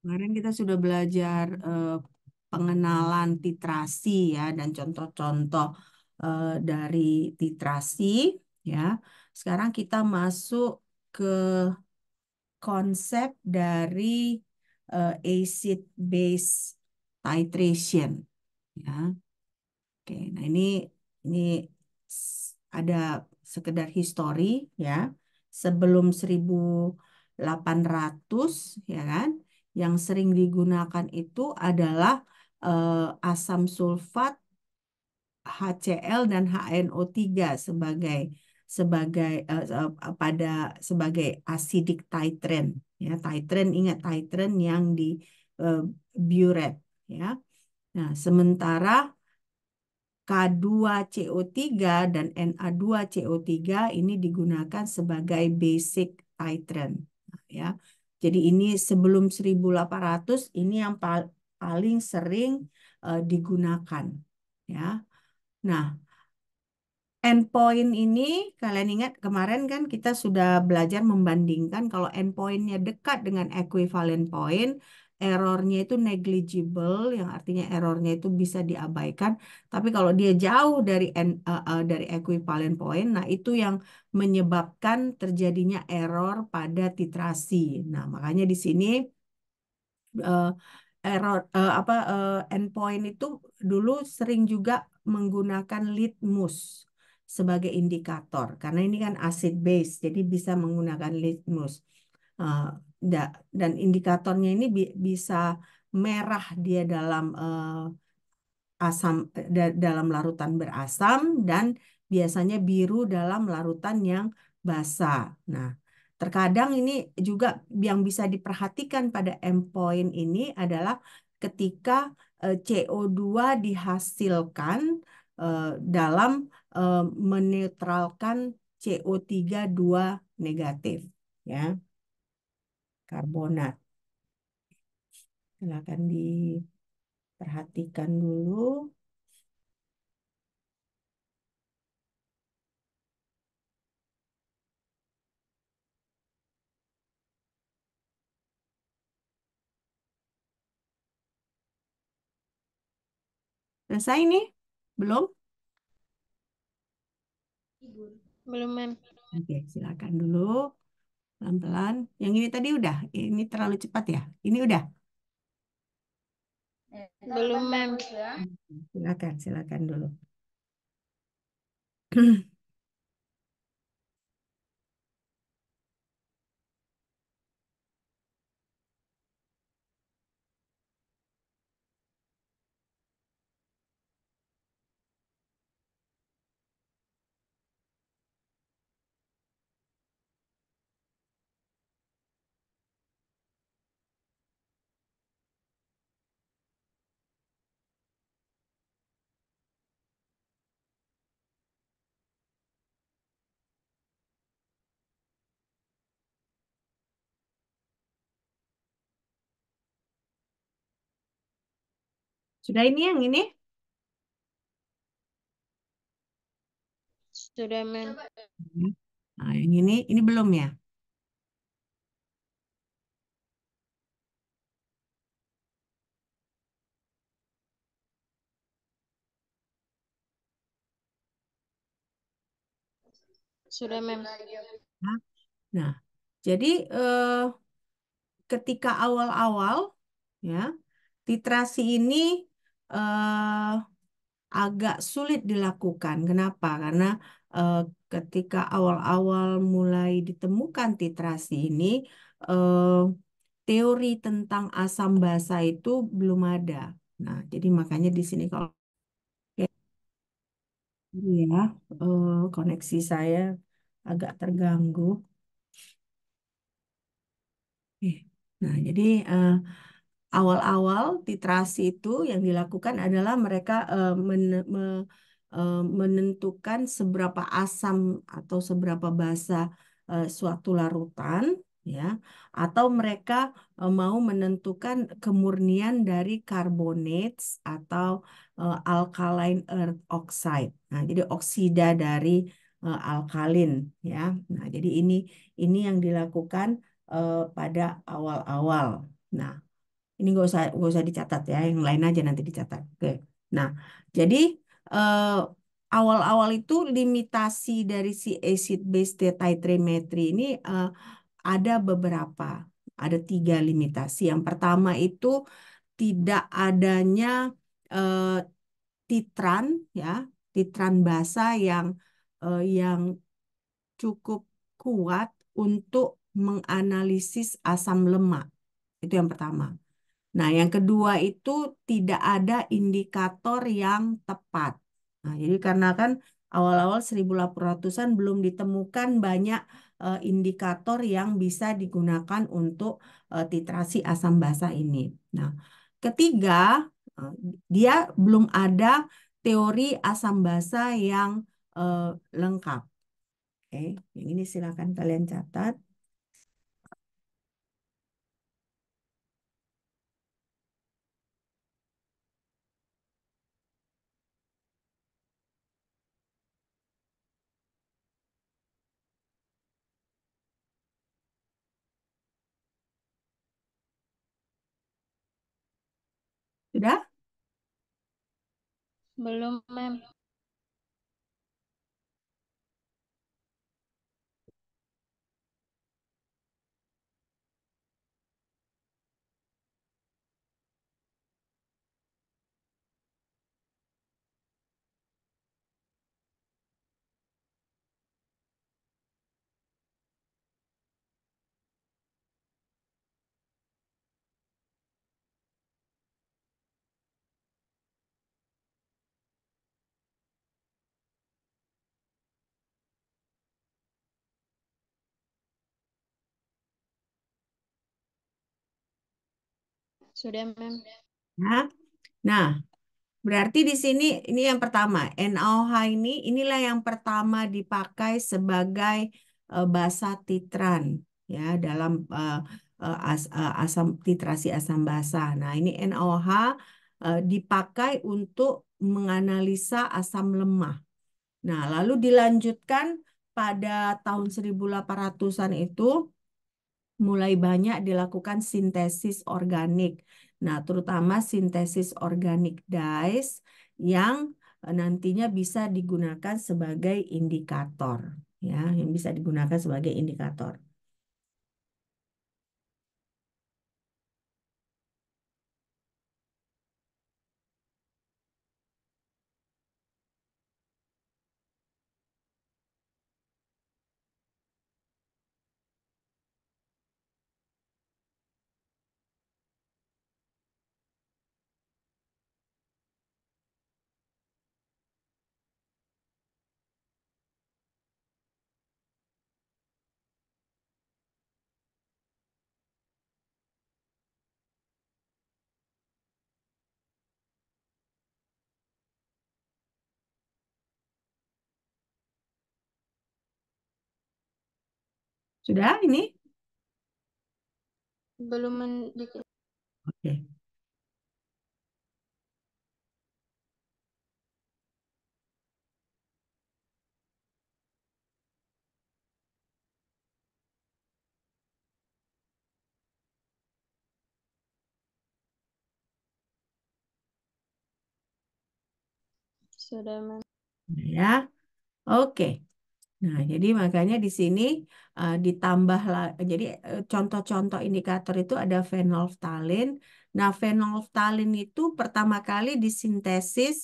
Kemarin kita sudah belajar pengenalan titrasi ya dan contoh-contoh dari titrasi ya. Sekarang kita masuk ke konsep dari acid base titration ya. Oke, nah ini ada sekedar histori ya. Sebelum 1800 ya kan, yang sering digunakan itu adalah asam sulfat, HCl dan HNO3 sebagai sebagai pada sebagai acidic titrant ya. Titrant, ingat titrant yang di uh, burette ya. Nah, sementara K2CO3 dan Na2CO3 ini digunakan sebagai basic titrant ya. Jadi ini sebelum 1800 ini yang paling sering digunakan ya. Nah, endpoint ini kalian ingat kemarin kan kita sudah belajar membandingkan kalau endpointnya dekat dengan equivalent point, errornya itu negligible, yang artinya errornya itu bisa diabaikan. Tapi kalau dia jauh dari dari equivalent point, nah itu yang menyebabkan terjadinya error pada titrasi. Nah, makanya di sini eh, error endpoint itu dulu sering juga menggunakan litmus sebagai indikator karena ini kan acid base jadi bisa menggunakan litmus. Eh, dan indikatornya ini bisa merah dia dalam asam dalam larutan berasam dan biasanya biru dalam larutan yang basah. Nah, terkadang ini juga yang bisa diperhatikan pada endpoint ini adalah ketika CO2 dihasilkan dalam eh, menetralkan CO3 2 negatif ya, karbonat. Silakan diperhatikan dulu. Selesai nih? Belum? Belum, Mem. Oke, silakan dulu. Pelan-pelan. Yang ini tadi udah. Ini terlalu cepat ya. Ini udah. Belum, Mem. Silakan, silakan dulu. Sudah ini yang ini? Sudah, Mem. Nah, yang ini belum ya? Sudah, Mem. Nah, jadi ketika awal-awal ya, titrasi ini eh, agak sulit dilakukan. Kenapa? Karena eh, ketika awal-awal mulai ditemukan titrasi ini, eh, teori tentang asam basa itu belum ada. Nah, jadi makanya di sini kalau ya koneksi saya agak terganggu. Eh, Nah, jadi awal-awal titrasi itu yang dilakukan adalah mereka menentukan seberapa asam atau seberapa basa suatu larutan, ya, atau mereka mau menentukan kemurnian dari carbonates atau alkaline earth oxide. Nah, jadi oksida dari alkalin, ya. Nah, jadi ini yang dilakukan pada awal-awal. Nah, Ini nggak usah dicatat ya, yang lain aja nanti dicatat. Oke. Nah, jadi eh, awal-awal itu limitasi dari si acid base titratiometry ini ada beberapa, ada 3 limitasi. Yang pertama itu tidak adanya eh, titran, ya, titran basa yang cukup kuat untuk menganalisis asam lemak. Itu yang pertama. Nah, yang kedua itu tidak ada indikator yang tepat. Nah, jadi karena kan awal-awal 1800-an belum ditemukan banyak indikator yang bisa digunakan untuk titrasi asam basa ini. Nah, ketiga, eh, dia belum ada teori asam basa yang eh, lengkap. Oke, yang ini silakan kalian catat. Sudah? Belum, Mem. Sudah, Mem. Nah, nah, berarti di sini ini yang pertama, NaOH inilah yang pertama dipakai sebagai basa titran ya dalam asam titrasi asam basa. Nah, ini NaOH dipakai untuk menganalisa asam lemah. Nah, lalu dilanjutkan pada tahun 1800-an itu mulai banyak dilakukan sintesis organik. Nah, terutama sintesis organik dyes yang nantinya bisa digunakan sebagai indikator, ya, yang bisa digunakan sebagai indikator. Sudah ini? Belum Oke. Sudah, Mem. Ya. Oke. Nah, jadi makanya di sini ditambah jadi contoh-contoh indikator itu ada phenolphthalein. Nah, phenolphthalein itu pertama kali disintesis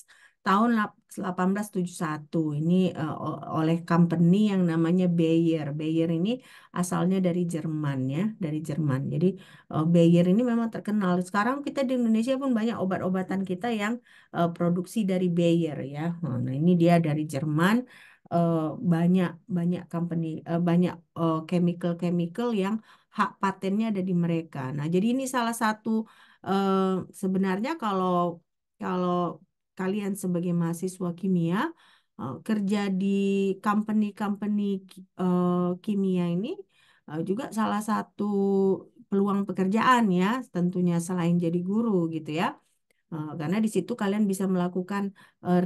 tahun 1871. Ini oleh company yang namanya Bayer. Bayer ini asalnya dari Jerman ya, dari Jerman. Jadi Bayer ini memang terkenal. Sekarang kita di Indonesia pun banyak obat-obatan kita yang produksi dari Bayer ya. Nah, ini dia dari Jerman eh, banyak banyak company banyak chemical-chemical yang hak patennya ada di mereka. Nah, jadi ini salah satu eh, sebenarnya kalau kalau kalian sebagai mahasiswa kimia kerja di company-company kimia ini juga salah satu peluang pekerjaan ya, tentunya selain jadi guru gitu ya. Karena di situ kalian bisa melakukan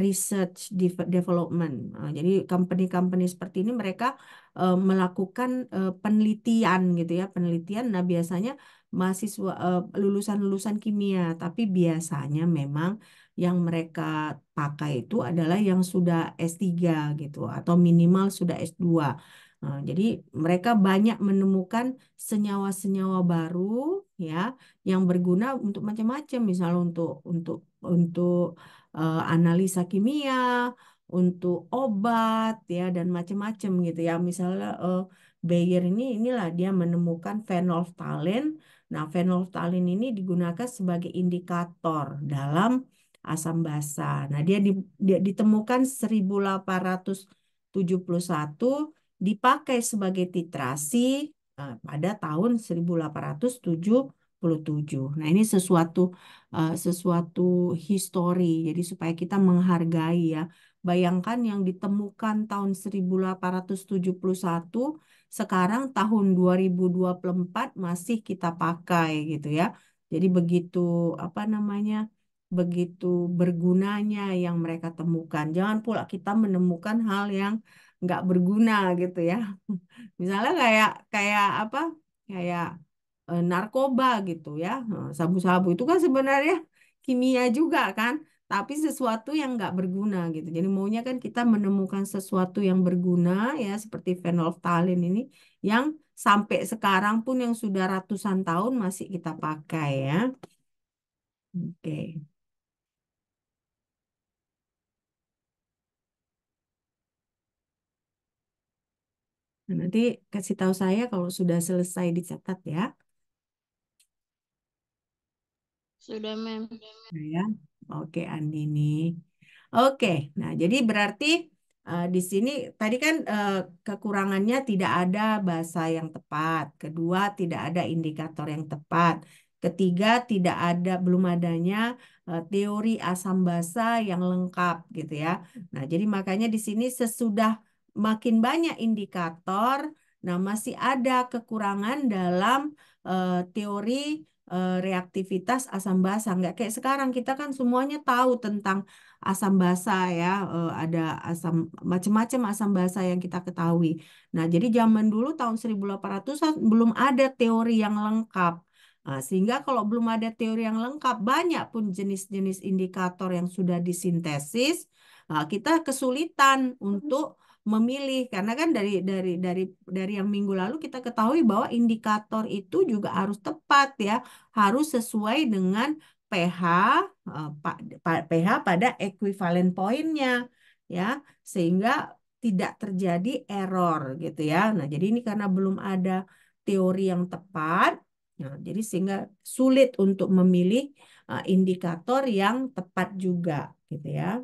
research development. Jadi company-company seperti ini mereka melakukan penelitian gitu ya, penelitian. Nah, biasanya mahasiswa lulusan-lulusan kimia, tapi biasanya memang yang mereka pakai itu adalah yang sudah S3 gitu atau minimal sudah S2. Jadi mereka banyak menemukan senyawa-senyawa baru ya yang berguna untuk macam-macam, misalnya untuk analisa kimia, untuk obat ya dan macam-macam gitu ya. Misalnya Bayer inilah dia menemukan phenolphthalein. Nah, phenolphthalein ini digunakan sebagai indikator dalam asam basa. Nah, dia ditemukan 1871, dipakai sebagai titrasi pada tahun 1877. Nah, ini sesuatu histori. Jadi supaya kita menghargai ya. Bayangkan yang ditemukan tahun 1871, sekarang tahun 2024 masih kita pakai gitu ya. Jadi begitu apa namanya? Begitu bergunanya yang mereka temukan. Jangan pula kita menemukan hal yang nggak berguna gitu ya. Misalnya kayak kayak apa? Kayak narkoba gitu ya. Sabu-sabu itu kan sebenarnya kimia juga kan, tapi sesuatu yang nggak berguna gitu. Jadi maunya kan kita menemukan sesuatu yang berguna ya, seperti phenolphthalein ini yang sampai sekarang pun yang sudah ratusan tahun masih kita pakai ya. Oke. Nah, nanti kasih tahu saya kalau sudah selesai dicatat ya. Sudah, Mem. Nah, ya. Oke, Andini. Oke, nah jadi berarti di sini tadi kan kekurangannya tidak ada bahasa yang tepat, kedua tidak ada indikator yang tepat, ketiga belum adanya teori asam basa yang lengkap gitu ya. Nah, jadi makanya di sini sesudah makin banyak indikator, nah masih ada kekurangan dalam teori reaktivitas asam basa. Nggak kayak sekarang kita kan semuanya tahu tentang asam basa ya, ada asam macam-macam asam basa yang kita ketahui. Nah, jadi zaman dulu tahun 1800-an belum ada teori yang lengkap. Nah, sehingga kalau belum ada teori yang lengkap, banyak pun jenis-jenis indikator yang sudah disintesis, kita kesulitan untuk memilih karena kan dari yang minggu lalu kita ketahui bahwa indikator itu juga harus tepat ya, harus sesuai dengan pH pH pada ekuivalen poinnya ya, sehingga tidak terjadi error gitu ya. Nah, jadi ini karena belum ada teori yang tepat, nah, jadi sehingga sulit untuk memilih indikator yang tepat juga gitu ya.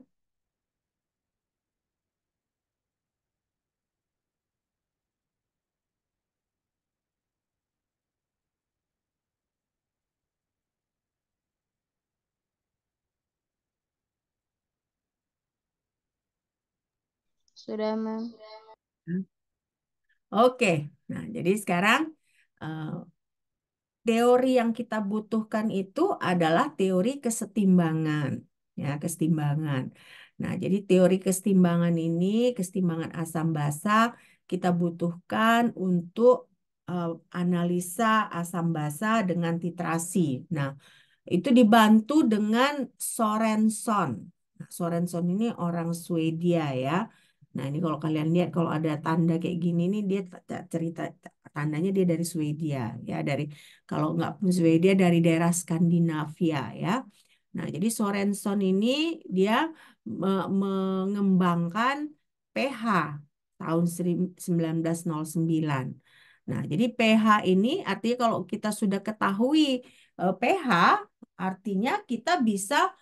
Sudah, Mem. Oke, nah jadi sekarang eh, teori yang kita butuhkan itu adalah teori kesetimbangan, ya kesetimbangan. Nah, jadi teori kesetimbangan ini, kesetimbangan asam basa kita butuhkan untuk eh, analisa asam basa dengan titrasi. Nah, itu dibantu dengan Sorenson. Nah, Sorenson ini orang Swedia ya. Nah, ini kalau kalian lihat kalau ada tanda kayak gini nih dia cerita tandanya dia dari Swedia ya, dari kalau nggak pun Swedia dari daerah Skandinavia ya. Nah, jadi Sorenson ini dia mengembangkan pH tahun 1909. Nah, jadi pH ini artinya kalau kita sudah ketahui pH, artinya kita bisa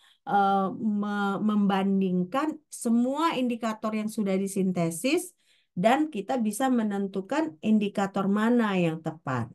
membandingkan semua indikator yang sudah disintesis dan kita bisa menentukan indikator mana yang tepat.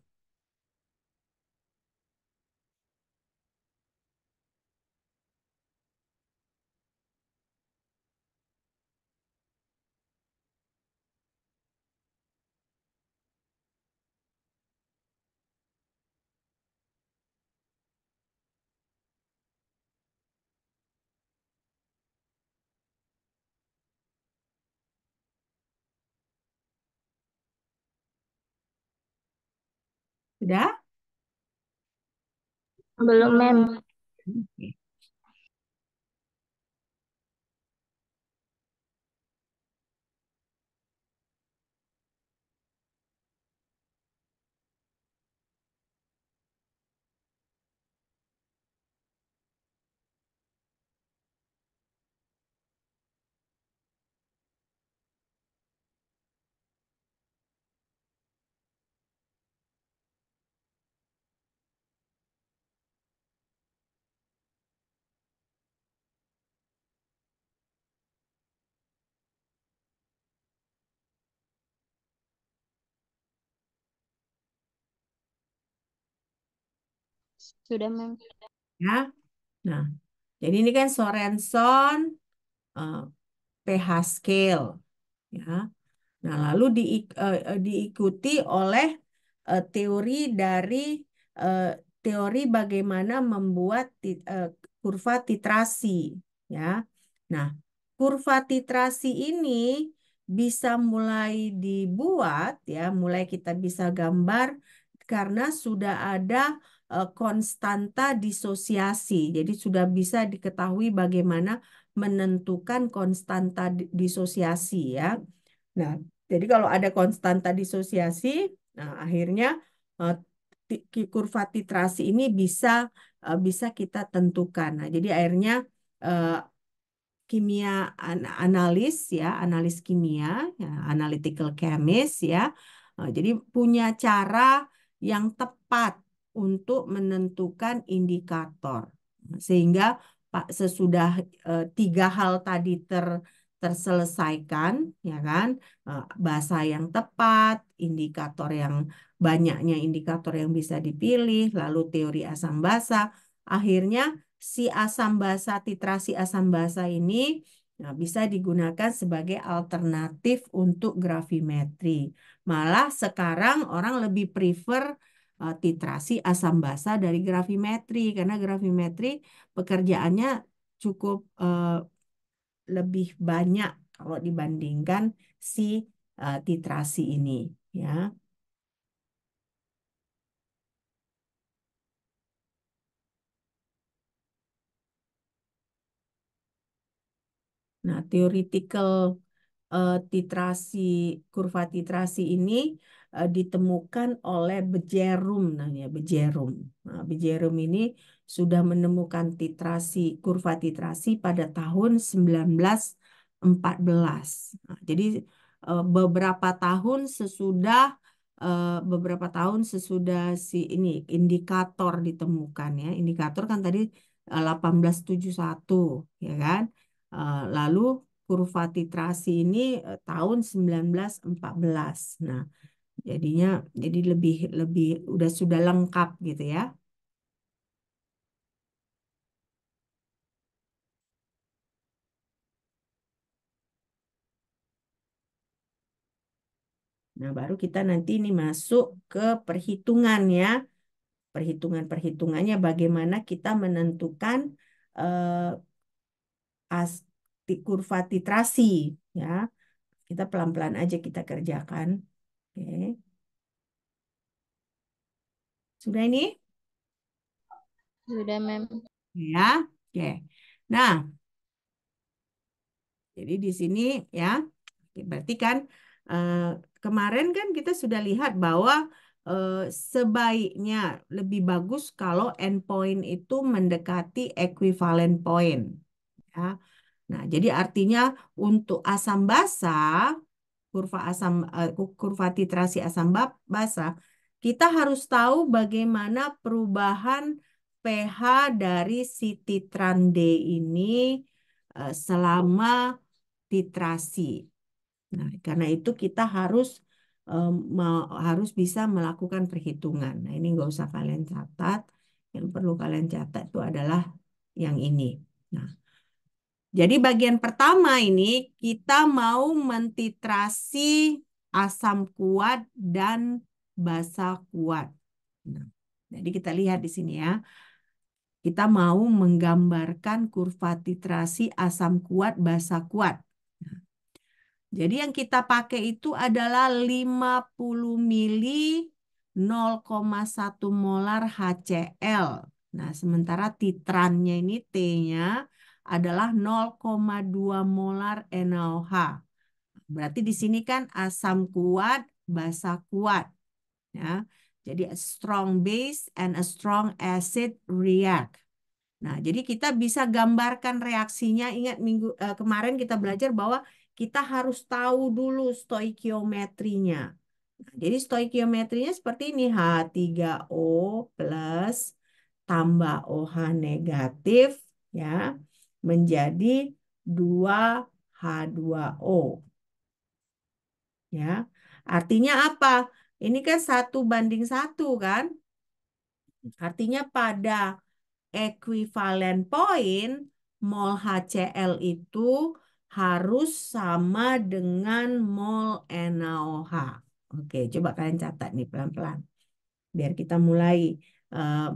Sudah? Belum, Mem. Oke. Sudah, Mem. Ya. Nah, jadi ini kan Sorenson eh, pH scale. Ya. Nah, lalu diikuti oleh teori dari eh, teori bagaimana membuat kurva titrasi, ya. Nah, kurva titrasi ini bisa mulai dibuat, ya, mulai kita bisa gambar karena sudah ada konstanta disosiasi. Jadi sudah bisa diketahui bagaimana menentukan konstanta disosiasi, ya. Nah, jadi kalau ada konstanta disosiasi, nah akhirnya eh, kurva titrasi ini bisa kita tentukan. Nah, jadi akhirnya eh, kimia analis, ya, analis kimia, ya, analytical chemist, ya. Jadi punya cara yang tepat untuk menentukan indikator. Sehingga Pak sesudah tiga hal tadi terselesaikan, ya kan? Bahasa yang tepat, indikator yang banyaknya indikator yang bisa dipilih, lalu teori asam basa, akhirnya si asam basa, titrasi asam basa ini bisa digunakan sebagai alternatif untuk gravimetri. Malah sekarang orang lebih prefer titrasi asam basa dari gravimetri karena gravimetri pekerjaannya cukup lebih banyak kalau dibandingkan si titrasi ini, ya. Nah, theoretical titrasi, kurva titrasi ini ditemukan oleh Bejerum, namanya Bejerum. Nah, Bejerum ini sudah menemukan kurva titrasi pada tahun 1914. Nah, jadi beberapa tahun sesudah si ini indikator ditemukan, ya. Indikator kan tadi 1871, ya kan? Lalu kurva titrasi ini tahun 1914. Nah, jadinya jadi lebih lebih sudah lengkap gitu, ya. Nah, baru kita nanti ini masuk ke perhitungan, ya. Perhitungannya bagaimana kita menentukan eh, kurva titrasi, ya. Kita pelan-pelan aja kita kerjakan. Oke. Sudah ini? Sudah, Mem. Ya. Oke. Nah, jadi di sini, ya, berarti kan eh, kemarin kan kita sudah lihat bahwa eh, sebaiknya lebih bagus kalau endpoint itu mendekati equivalent point. Ya. Nah, jadi artinya untuk asam basa, kurva titrasi asam basa, kita harus tahu bagaimana perubahan pH dari si titran D ini selama titrasi. Nah, karena itu kita harus bisa melakukan perhitungan. Nah, ini nggak usah kalian catat. Yang perlu kalian catat itu adalah yang ini. Nah, jadi bagian pertama ini kita mau mentitrasi asam kuat dan basa kuat. Nah, jadi kita lihat di sini, ya. Kita mau menggambarkan kurva titrasi asam kuat basa kuat. Jadi yang kita pakai itu adalah 50 mili 0,1 molar HCl. Nah, sementara titrannya ini T-nya adalah 0,2 molar NaOH. Berarti di sini kan asam kuat, basa kuat, ya. Jadi a strong base and a strong acid react. Nah, jadi kita bisa gambarkan reaksinya. Ingat kemarin kita belajar bahwa kita harus tahu dulu stoikiometrinya. Nah, jadi stoikiometrinya seperti ini, H3O plus tambah OH negatif, ya, menjadi 2H2O, ya. Artinya apa? Ini kan 1:1 kan? Artinya pada ekuivalen poin, mol HCl itu harus sama dengan mol NaOH. Oke, coba kalian catat nih pelan-pelan. Biar kita mulai eh,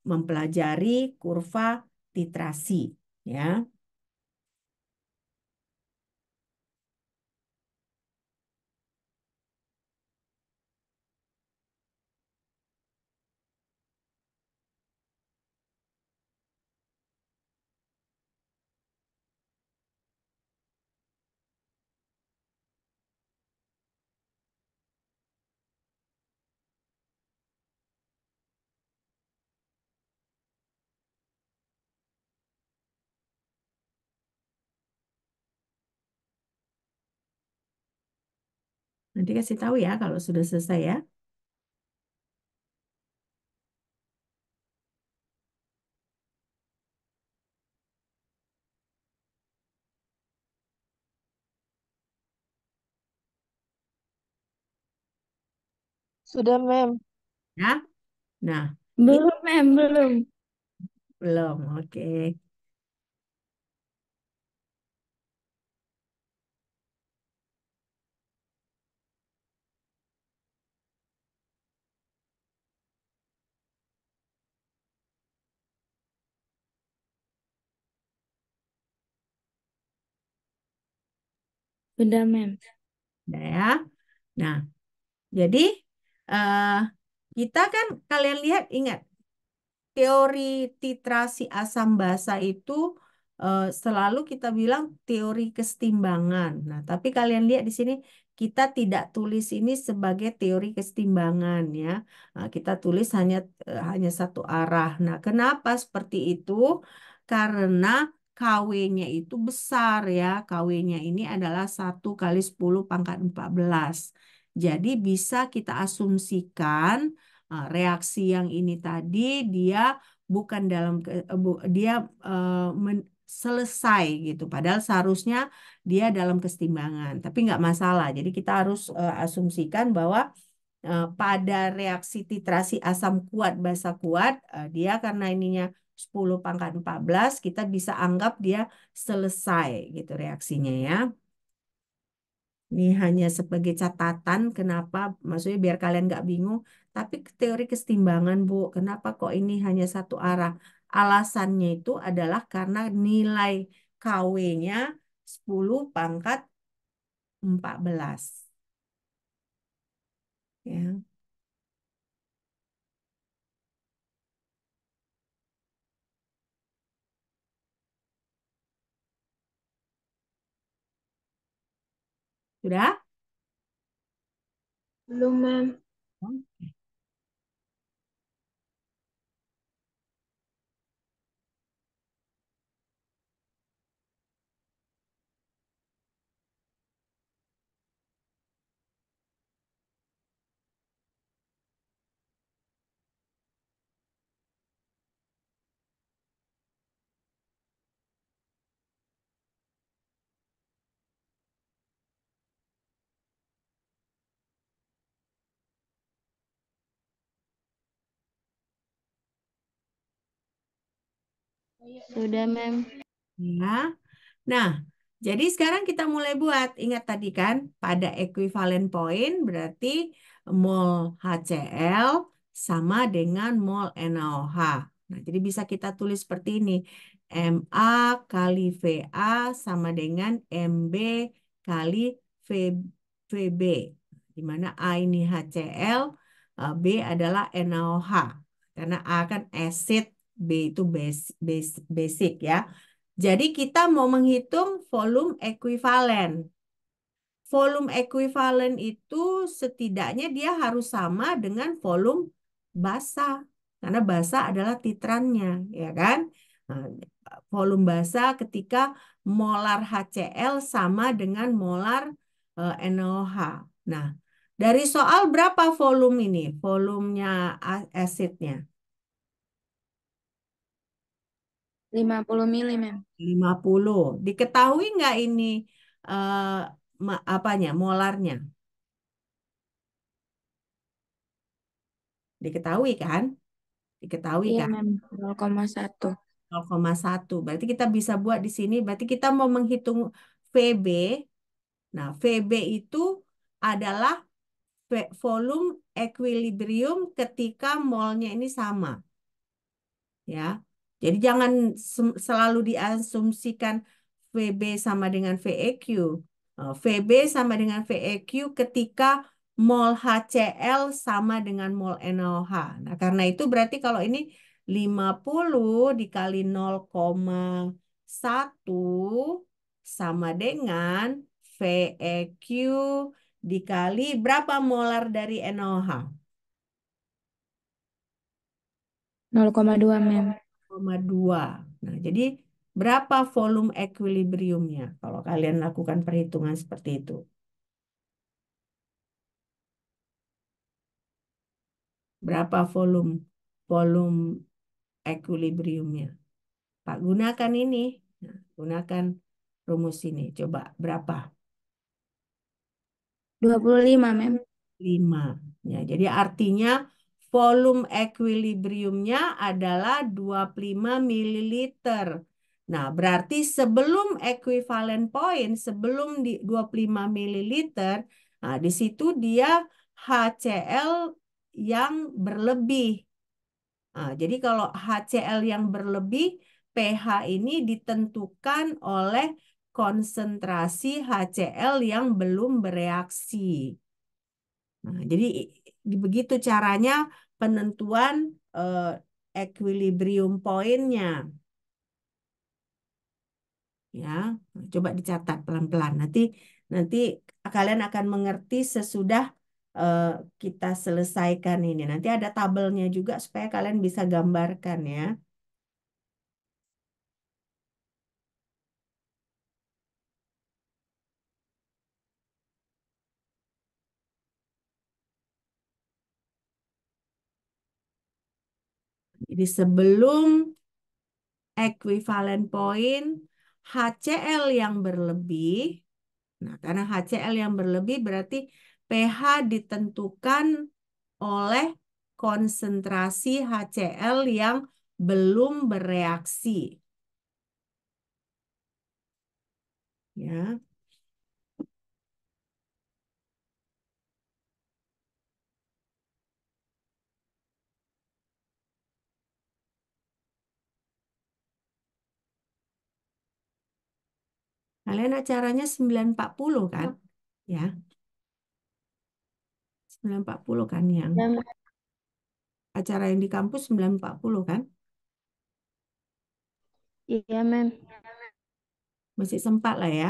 mempelajari kurva titrasi, ya. Nanti kasih tahu ya kalau sudah selesai ya. Sudah, Mem. Ya. Nah, ini Belum, Mem, belum. belum. Oke. Sudah, Mem. Udah ya. Nah, jadi eh, kita kan kalian lihat ingat teori titrasi asam basa itu selalu kita bilang teori kesetimbangan. Nah, tapi kalian lihat di sini kita tidak tulis ini sebagai teori kesetimbangan ya. Nah, kita tulis hanya satu arah. Nah, kenapa seperti itu? Karena KW-nya itu besar ya. KW-nya ini adalah 1 × 10⁻14. Jadi bisa kita asumsikan reaksi yang ini tadi dia bukan dia selesai gitu. Padahal seharusnya dia dalam kesetimbangan, tapi nggak masalah. Jadi kita harus asumsikan bahwa pada reaksi titrasi asam kuat basa kuat dia karena ininya 10⁻14 kita bisa anggap dia selesai gitu reaksinya ya. Ini hanya sebagai catatan kenapa, maksudnya biar kalian nggak bingung. Tapi teori kesetimbangan, Bu, kenapa kok ini hanya satu arah? Alasannya itu adalah karena nilai KW-nya 10⁻14. Ya, sudah? Belum, Mem. Sudah, Mem. Ya. Nah, jadi sekarang kita mulai buat. Ingat tadi kan, pada equivalent point berarti mol HCl sama dengan mol NaOH. Nah, jadi bisa kita tulis seperti ini. Ma kali Va sama dengan Mb kali V, Vb. Di mana A ini HCl, B adalah NaOH. Karena A kan acid, B itu basic ya. Jadi kita mau menghitung volume ekuivalen. Volume ekuivalen itu setidaknya dia harus sama dengan volume basa. Karena basa adalah titrannya, ya kan? Nah, volume basa ketika molar HCl sama dengan molar NaOH. Nah, dari soal berapa volume ini? Volumenya asidnya 50 mili, Mem. 50. Diketahui nggak ini eh, apanya? Molarnya? Diketahui kan? Diketahui Iya, kan? Mem. 0,1. 0,1. Berarti kita bisa buat di sini. Berarti kita mau menghitung VB. Nah, VB itu adalah volume equilibrium ketika molnya ini sama. Ya. Jadi jangan selalu diasumsikan VB sama dengan VEQ. VB sama dengan VEQ ketika mol HCl sama dengan mol NaOH. Nah, karena itu berarti kalau ini 50 dikali 0,1 sama dengan VEQ dikali berapa molar dari NaOH? 0,2, Mem. 0,2. Nah, jadi berapa volume equilibriumnya kalau kalian lakukan perhitungan seperti itu? Berapa volume volume equilibriumnya? Pak, gunakan ini. Nah, gunakan rumus ini. Coba berapa? 25, Mem. 5. Ya, jadi artinya volume equilibriumnya adalah 25 mililiter. Nah, berarti sebelum equivalent point, sebelum di 25 mililiter, nah di situ dia HCl yang berlebih. Nah, jadi kalau HCl yang berlebih, pH ini ditentukan oleh konsentrasi HCl yang belum bereaksi. Nah, jadi begitu caranya penentuan equilibrium pointnya, ya. Nah, coba dicatat pelan-pelan. Nanti kalian akan mengerti sesudah eh, kita selesaikan ini. Nanti ada tabelnya juga supaya kalian bisa gambarkan ya. Jadi sebelum equivalent point HCl yang berlebih. Nah, karena HCl yang berlebih berarti pH ditentukan oleh konsentrasi HCl yang belum bereaksi. Ya, kalian acaranya 9.40 kan? Ya, 9.40 kan yang Mem. acara yang di kampus 9.40 kan? Iya, Mem. Masih sempat lah ya.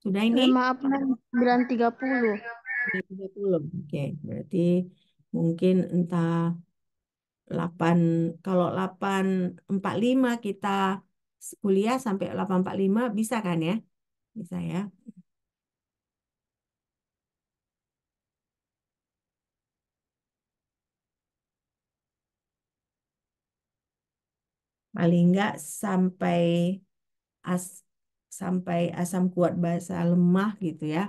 Sudah ini? Maaf, Mem. 9.30. 9.30. Oke, berarti mungkin entah 8, kalau 8.45 kita kuliah sampai 8.45 bisa kan ya? Bisa ya. Paling enggak as, sampai asam kuat basa lemah gitu ya.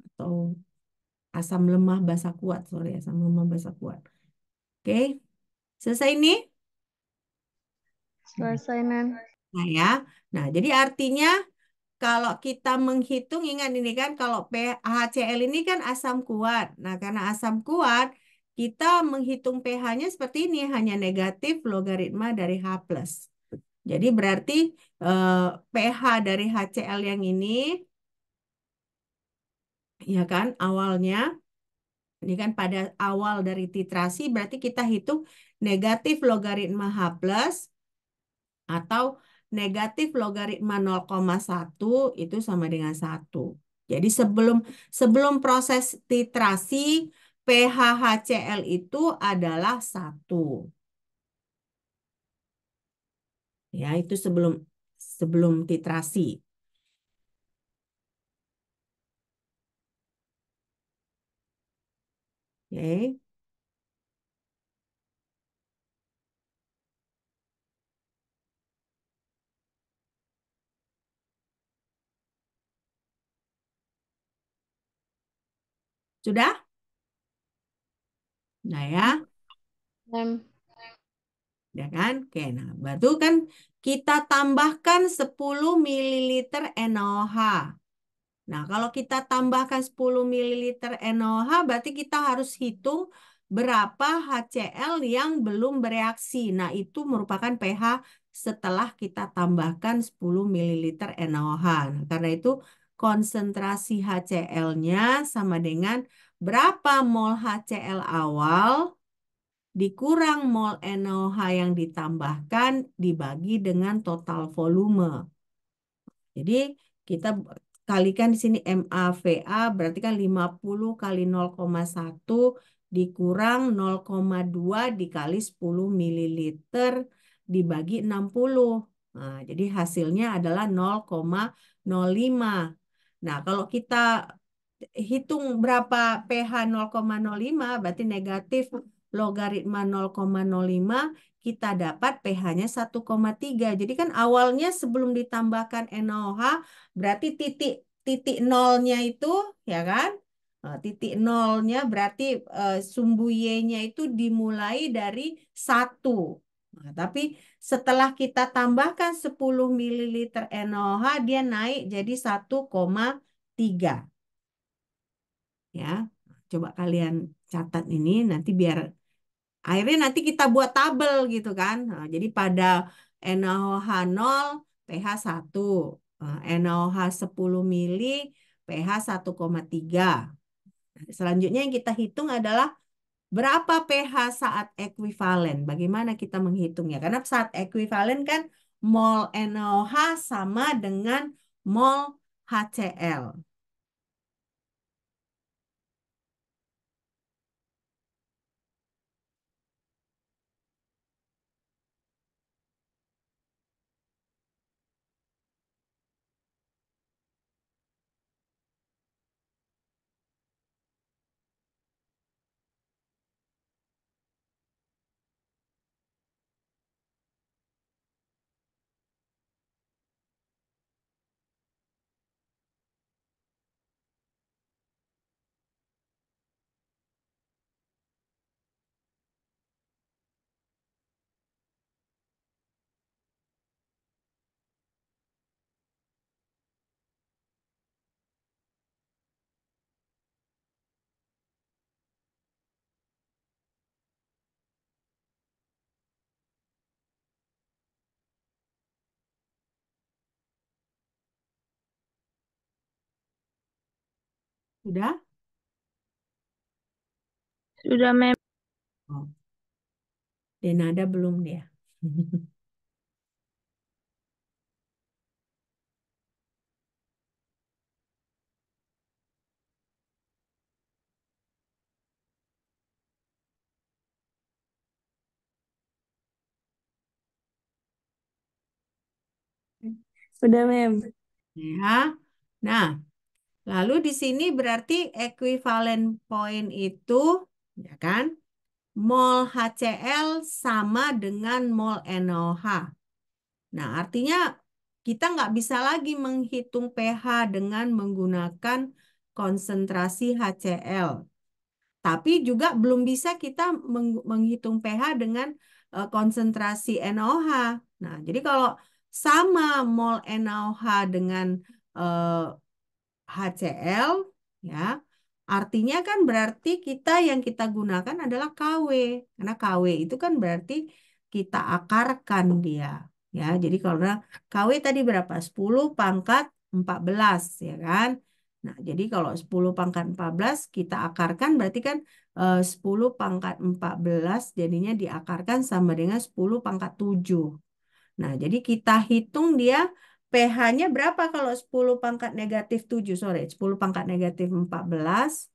Atau asam lemah basa kuat, sorry, asam lemah basa kuat. Oke, selesai ini? Selesai, Mem. Nah ya, nah jadi artinya kalau kita menghitung, ingat ini kan, kalau HCl ini kan asam kuat. Nah, karena asam kuat, kita menghitung pH-nya seperti ini, hanya negatif logaritma dari H plus. Jadi berarti pH dari HCl yang ini, ya kan, awalnya, ini kan pada awal dari titrasi, berarti kita hitung negatif logaritma H plus atau negatif logaritma 0,1 itu sama dengan 1. Jadi sebelum sebelum proses titrasi, pH HCl itu adalah 1. Ya, itu sebelum sebelum titrasi. Oke, sudah? Nah ya, Mem. ya kan? Oke, nah baru kan kita tambahkan 10 mililiter NaOH. Nah, kalau kita tambahkan 10 mililiter NaOH, berarti kita harus hitung berapa HCl yang belum bereaksi. Nah, itu merupakan pH setelah kita tambahkan 10 mililiter NaOH. Nah, karena itu konsentrasi HCl-nya sama dengan berapa mol HCl awal dikurang mol NaOH yang ditambahkan dibagi dengan total volume. Jadi kita kalikan di sini MAVA berarti kan 50 kali 0,1 dikurang 0,2 dikali 10 mililiter dibagi 60. Nah, jadi hasilnya adalah 0,05. Nah, kalau kita hitung berapa pH 0,05 berarti negatif logaritma 0,05 kita dapat pH-nya 1,3. Jadi kan awalnya sebelum ditambahkan NaOH berarti titik titik nolnya itu ya kan? Titik nolnya berarti sumbu Y-nya itu dimulai dari 1. Nah, tapi setelah kita tambahkan 10 mililiter NaOH dia naik jadi 1,3 ya. Coba kalian catat ini nanti biar akhirnya nanti kita buat tabel gitu kan. Nah, jadi pada NaOH 0 pH 1, NaOH 10 mili pH 1,3. Selanjutnya yang kita hitung adalah berapa pH saat ekuivalen. Bagaimana kita menghitungnya? Karena saat ekuivalen kan mol NaOH sama dengan mol HCl. Sudah? Sudah, Mem. Oh, Denada belum dia. Sudah, Mem. Ya. Nah, lalu di sini berarti equivalent point itu, ya kan, mol HCl sama dengan mol NaOH. Nah, artinya kita nggak bisa lagi menghitung pH dengan menggunakan konsentrasi HCl. Tapi juga belum bisa kita menghitung pH dengan konsentrasi NaOH. Nah, jadi kalau sama mol NaOH dengan eh, HCl, ya, Artinya kan berarti yang kita gunakan adalah KW. Karena KW itu kan berarti kita akarkan dia. Ya, jadi kalau KW tadi berapa? 10 pangkat 14, ya kan? Nah, jadi kalau 10 pangkat 14 kita akarkan berarti kan 10 pangkat 14 jadinya diakarkan sama dengan 10 pangkat 7. Nah, jadi kita hitung dia pH-nya berapa kalau 10 pangkat negatif 7, sorry, 10 pangkat negatif 14.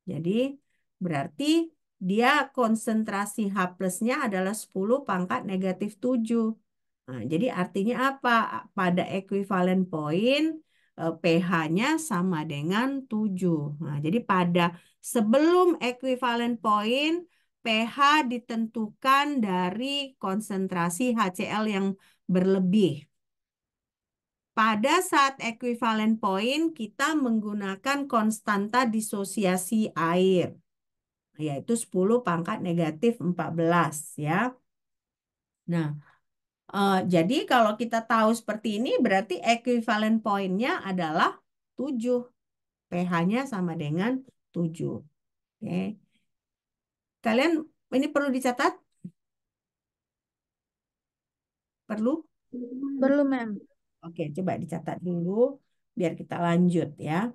Jadi berarti dia konsentrasi H plusnya adalah 10 pangkat negatif 7. Nah, jadi artinya apa? Pada equivalen point pH-nya sama dengan 7. Nah, jadi pada sebelum equivalen point pH ditentukan dari konsentrasi HCl yang berlebih. Pada saat equivalen point kita menggunakan konstanta disosiasi air, yaitu 10 pangkat negatif 14 ya. Nah, jadi kalau kita tahu seperti ini berarti equivalent point-nya adalah 7. pH-nya sama dengan 7. Oke. Kalian ini perlu dicatat? Perlu? Perlu, Mem. Oke, coba dicatat dulu biar kita lanjut ya.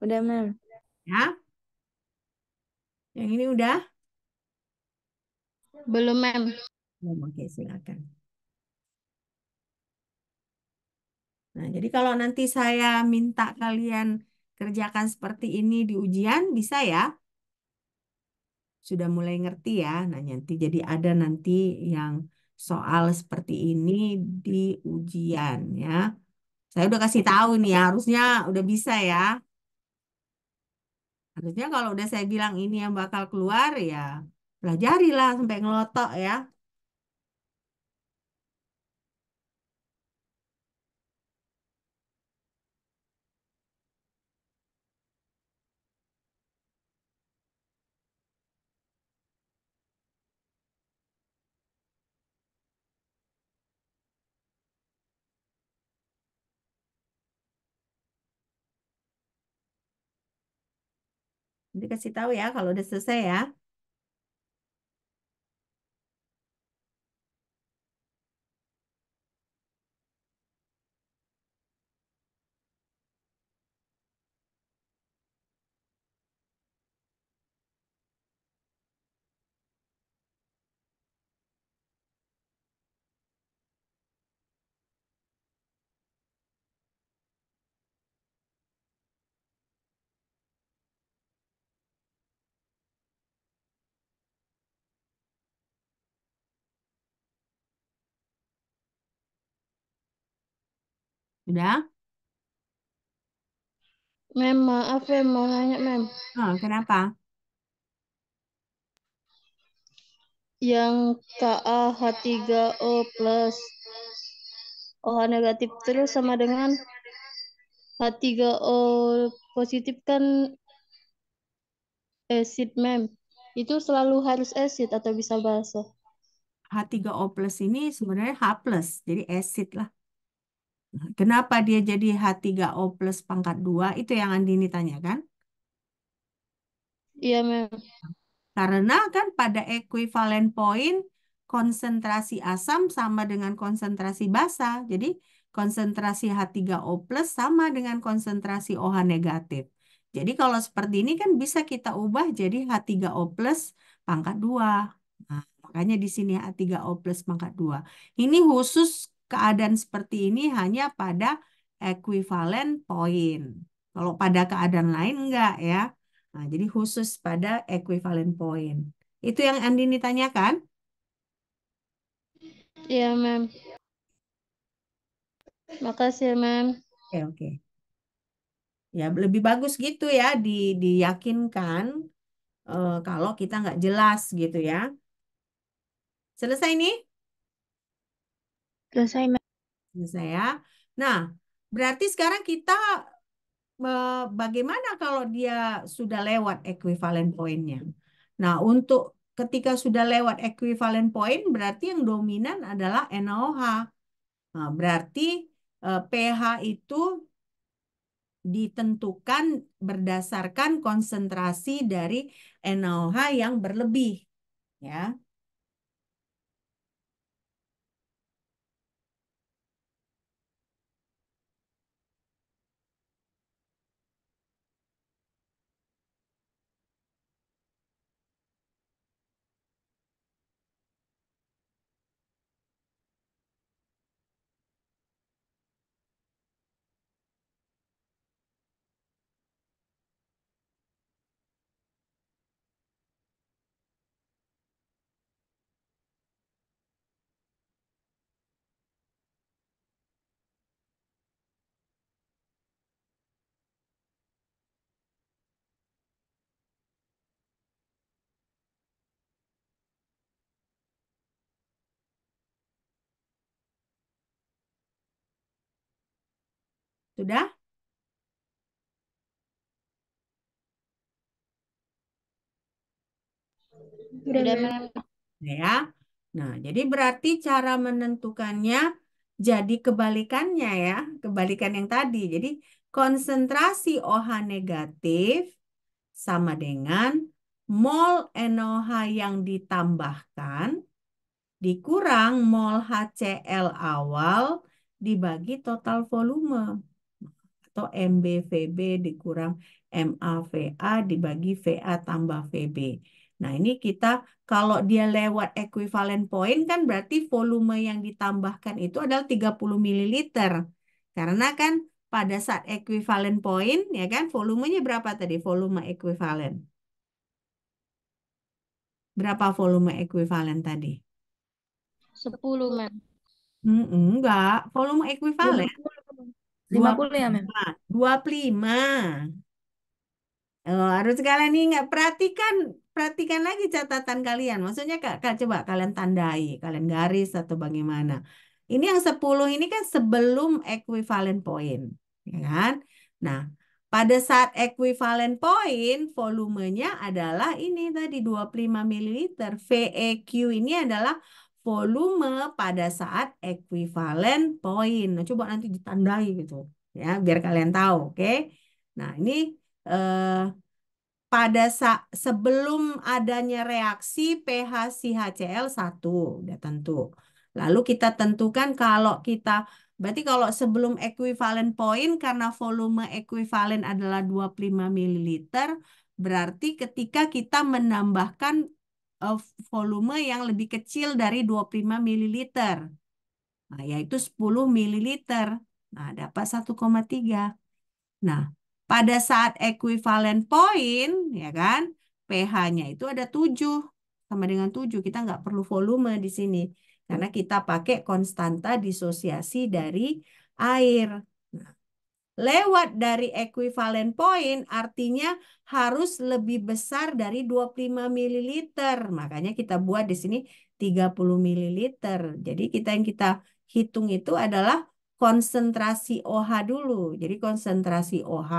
Udah, Mem. Ya, yang ini udah? Belum, Mem. Belum, oke, silakan. Nah, jadi kalau nanti saya minta kalian kerjakan seperti ini di ujian, bisa ya? Sudah mulai ngerti ya? Nah, nanti jadi ada nanti yang soal seperti ini di ujian ya. Saya udah kasih tahu nih, harusnya udah bisa ya. Harusnya kalau udah saya bilang ini yang bakal keluar ya, pelajarilah sampai ngelotok ya. Nanti kasih tahu ya kalau udah selesai ya. Udah? Mem, maaf, Mem. Mau nanya, Mem. Oh, kenapa? Yang KaH3O plus OH negatif terus sama dengan H3O positif kan acid, Mem. Itu selalu harus acid atau bisa basa? H3O plus ini sebenarnya H plus, jadi acid lah. Kenapa dia jadi H3O plus pangkat 2? Itu yang Andini tanyakan. Iya, Mem. Karena kan pada equivalent point konsentrasi asam sama dengan konsentrasi basa. Jadi konsentrasi H3O plus sama dengan konsentrasi OH negatif. Jadi kalau seperti ini kan bisa kita ubah jadi H3O plus pangkat 2. Nah, makanya di sini H3O plus pangkat 2. Ini khusus keadaan seperti ini hanya pada equivalent point. Kalau pada keadaan lain enggak ya. Nah, jadi khusus pada equivalent point. Itu yang Andini tanyakan? Iya, Mem. Makasih ya, Mem. Oke, oke. Ya, lebih bagus gitu ya, diyakinkan kalau kita nggak jelas gitu ya. Selesai nih? Selesai, Mem. Selesai ya. Nah, berarti sekarang kita bagaimana kalau dia sudah lewat equivalent poinnya? Nah, untuk ketika sudah lewat equivalent point, berarti yang dominan adalah NaOH. Nah, berarti pH itu ditentukan berdasarkan konsentrasi dari NaOH yang berlebih, ya. Sudah? Udah, Udah, Mem. Mem. Ya. Nah, jadi berarti cara menentukannya jadi kebalikannya ya, kebalikan yang tadi. Jadi konsentrasi OH negatif sama dengan mol NaOH yang ditambahkan dikurang mol HCl awal dibagi total volume atau MbVb dikurang MaVa dibagi Va tambah Vb. Nah, ini kita kalau dia lewat equivalent point kan berarti volume yang ditambahkan itu adalah 30 mililiter. Karena kan pada saat equivalent point ya kan volumenya berapa tadi? Volume equivalent. Berapa volume equivalent tadi? 10, Mem. Enggak, volume equivalent 50. dua 50 puluh ya, Mem? lima, 25. Oh, harus kalian ingat, perhatikan lagi catatan kalian. Maksudnya kak, coba kalian tandai, kalian garis atau bagaimana. Ini yang 10 ini kan sebelum equivalent point, ya kan? Nah, pada saat equivalent point, volumenya adalah ini tadi 25 mililiter. VEQ ini adalah volume pada saat equivalent point. Nah, coba nanti ditandai gitu, ya, biar kalian tahu, oke? Nah, ini eh, pada sebelum adanya reaksi pH si HCl 1 udah tentu. Lalu kita tentukan kalau kita berarti kalau sebelum equivalent point karena volume equivalent adalah 25 mililiter, berarti ketika kita menambahkan eh, volume yang lebih kecil dari 25 mililiter, nah, yaitu 10 mililiter. Nah, dapat 1,3. Nah, pada saat equivalent point, ya kan, pH-nya itu ada 7, sama dengan 7. Kita nggak perlu volume di sini, karena kita pakai konstanta disosiasi dari air. Nah, lewat dari equivalent point artinya harus lebih besar dari 25 mililiter. Makanya kita buat di sini 30 mililiter. Jadi yang kita hitung itu adalah konsentrasi OH dulu. Jadi konsentrasi OH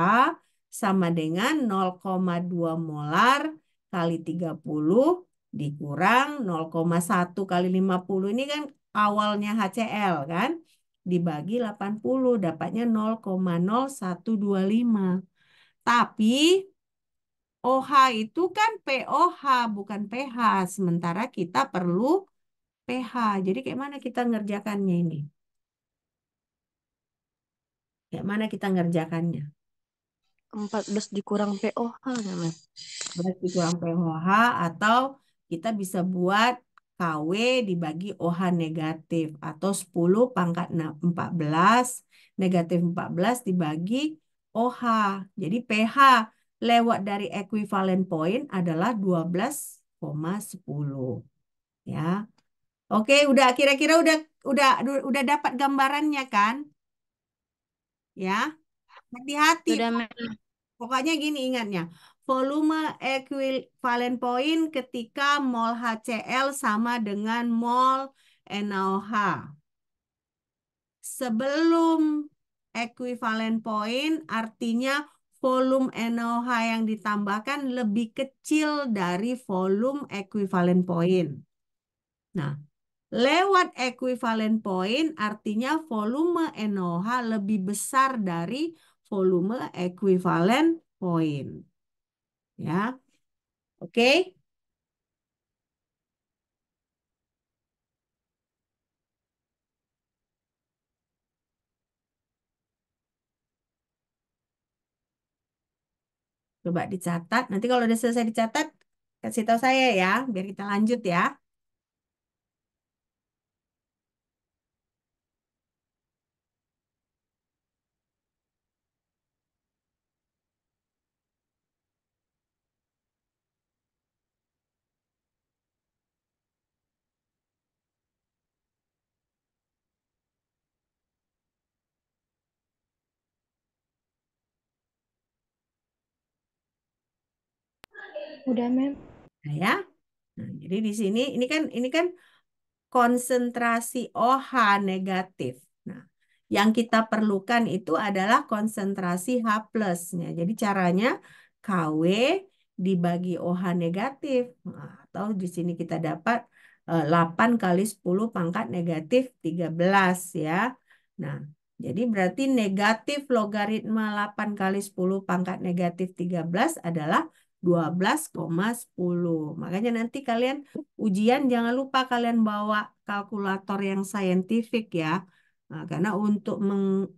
sama dengan 0,2 molar kali 30 dikurang 0,1 kali 50. Ini kan awalnya HCl kan, dibagi 80 dapatnya 0,0125. Tapi OH itu kan POH bukan pH. Sementara kita perlu pH. Jadi kayak mana kita ngerjakannya ini? Kayak mana kita ngerjakannya? 14 dikurang POH, ya, Mem. Berarti kurang pH atau kita bisa buat KW dibagi OH negatif atau 10 pangkat 14 negatif 14 dibagi OH. Jadi pH lewat dari equivalent point adalah 12,10 ya. Oke, udah kira-kira udah dapat gambarannya kan? Ya. Hati-hati. Udah, Mem. Pokoknya gini ingatnya, volume equivalent point ketika mol HCl sama dengan mol NaOH. sebelum equivalent point artinya volume NaOH yang ditambahkan lebih kecil dari volume equivalent point. Nah, lewat equivalent point artinya volume NaOH lebih besar dari volume equivalent point. Ya. Oke? Coba dicatat. Nanti kalau udah selesai dicatat, kasih tahu saya ya, biar kita lanjut ya. Udah, Mem. Nah, ya. Nah, jadi di sini ini kan konsentrasi OH negatif. Nah, yang kita perlukan itu adalah konsentrasi H plusnya. Jadi caranya KW dibagi OH negatif. Nah, atau di sini kita dapat 8 kali 10 pangkat negatif 13 ya. Nah, jadi berarti negatif logaritma 8 kali 10 pangkat negatif 13 adalah 12,10. Makanya nanti kalian ujian jangan lupa kalian bawa kalkulator yang saintifik ya. Nah, karena untuk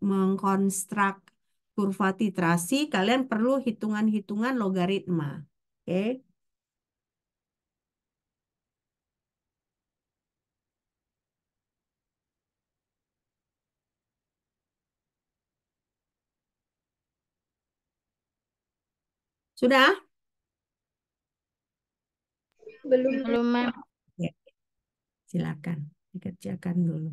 mengkonstruk kurva titrasi kalian perlu hitungan-hitungan logaritma. Oke. Sudah? Belum. Belum, Mem. Ya, silakan dikerjakan dulu.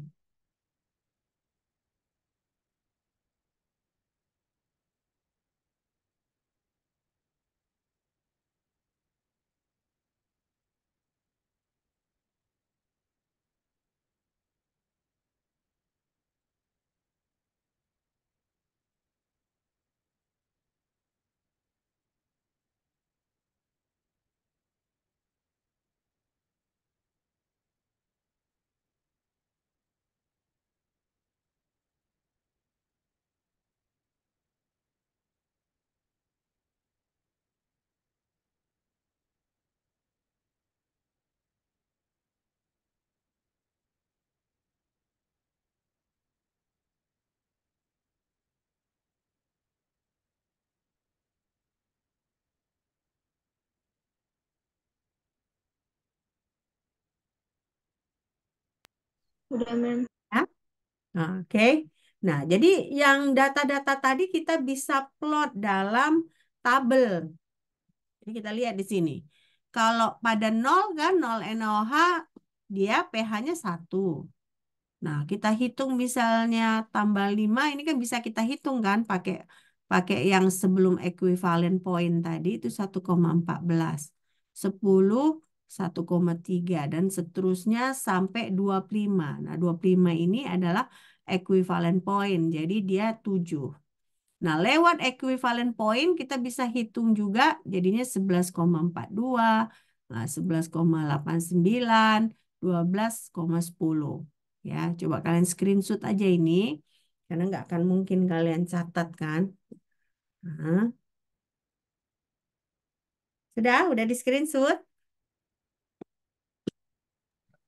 Udah, Mem. Ya? Nah, oke. Nah, jadi yang data-data tadi kita bisa plot dalam tabel. Jadi kita lihat di sini. Kalau pada 0 kan 0 NaOH dia pH-nya 1. Nah, kita hitung misalnya tambah 5 ini kan bisa kita hitung kan pakai pakai yang sebelum equivalent point tadi itu 1,14. 10 1,3 dan seterusnya sampai 25. Nah, 25 ini adalah equivalent point. Jadi dia 7. Nah, lewat equivalent point kita bisa hitung juga jadinya 11,42, nah, 11,89, 12,10. Ya, coba kalian screenshot aja ini karena nggak akan mungkin kalian catat kan. Nah, udah di screenshot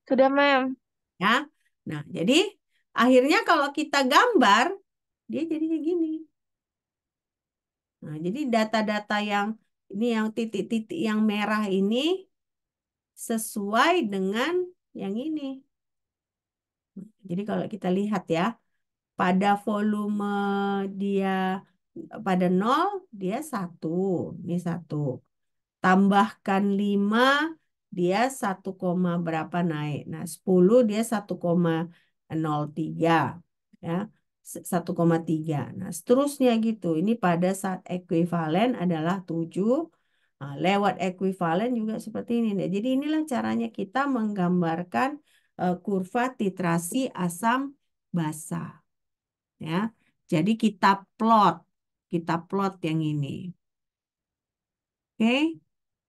Sudah, Mem. ya. Nah, jadi akhirnya kalau kita gambar dia jadi kayak gini. Nah, jadi data-data yang ini yang titik-titik yang merah ini sesuai dengan yang ini. Jadi kalau kita lihat ya, pada volume dia pada 0 dia 1. Ini 1. Tambahkan 5 dia 1, berapa naik. Nah, 10 dia 1,03 ya. 1,3. Nah, seterusnya gitu. Ini pada saat ekuivalen adalah 7. Nah, lewat ekuivalen juga seperti ini. Nah, jadi inilah caranya kita menggambarkan kurva titrasi asam basa. ya. Jadi kita plot yang ini. Oke,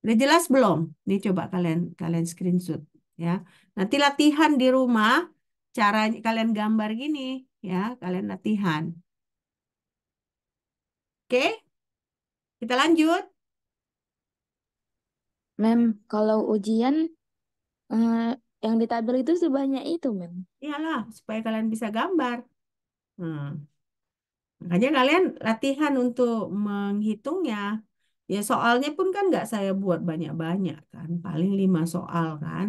udah jelas belum? Nih coba kalian kalian screenshot ya. Nanti latihan di rumah, cara kalian gambar gini ya, kalian latihan. Oke, kita lanjut. Mem, kalau ujian eh, yang di tabel itu sebanyak itu, Mem. Iyalah, supaya kalian bisa gambar. Hmm. Makanya kalian latihan untuk menghitungnya. Ya soalnya pun kan nggak saya buat banyak-banyak kan, paling 5 soal kan.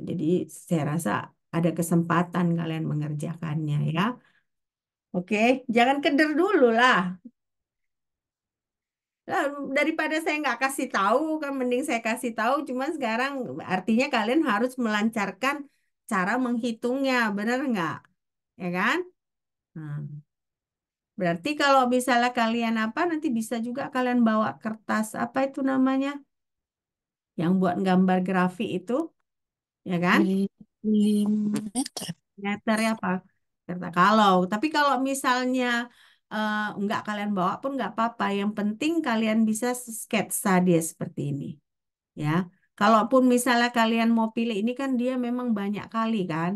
Jadi saya rasa ada kesempatan kalian mengerjakannya ya. Oke, jangan keder dulu lah. Lah, daripada saya nggak kasih tahu kan, mending saya kasih tahu. Cuman sekarang artinya kalian harus melancarkan cara menghitungnya, bener nggak? Ya kan? Nah, berarti kalau misalnya kalian apa, nanti bisa juga kalian bawa kertas apa itu namanya, yang buat gambar grafik itu, ya kan? Milimeter. Meter ya apa? Kata kalau, tapi kalau misalnya nggak kalian bawa pun nggak apa-apa. Yang penting kalian bisa sketsa dia seperti ini, ya. Kalaupun misalnya kalian mau pilih ini kan dia memang banyak kali kan.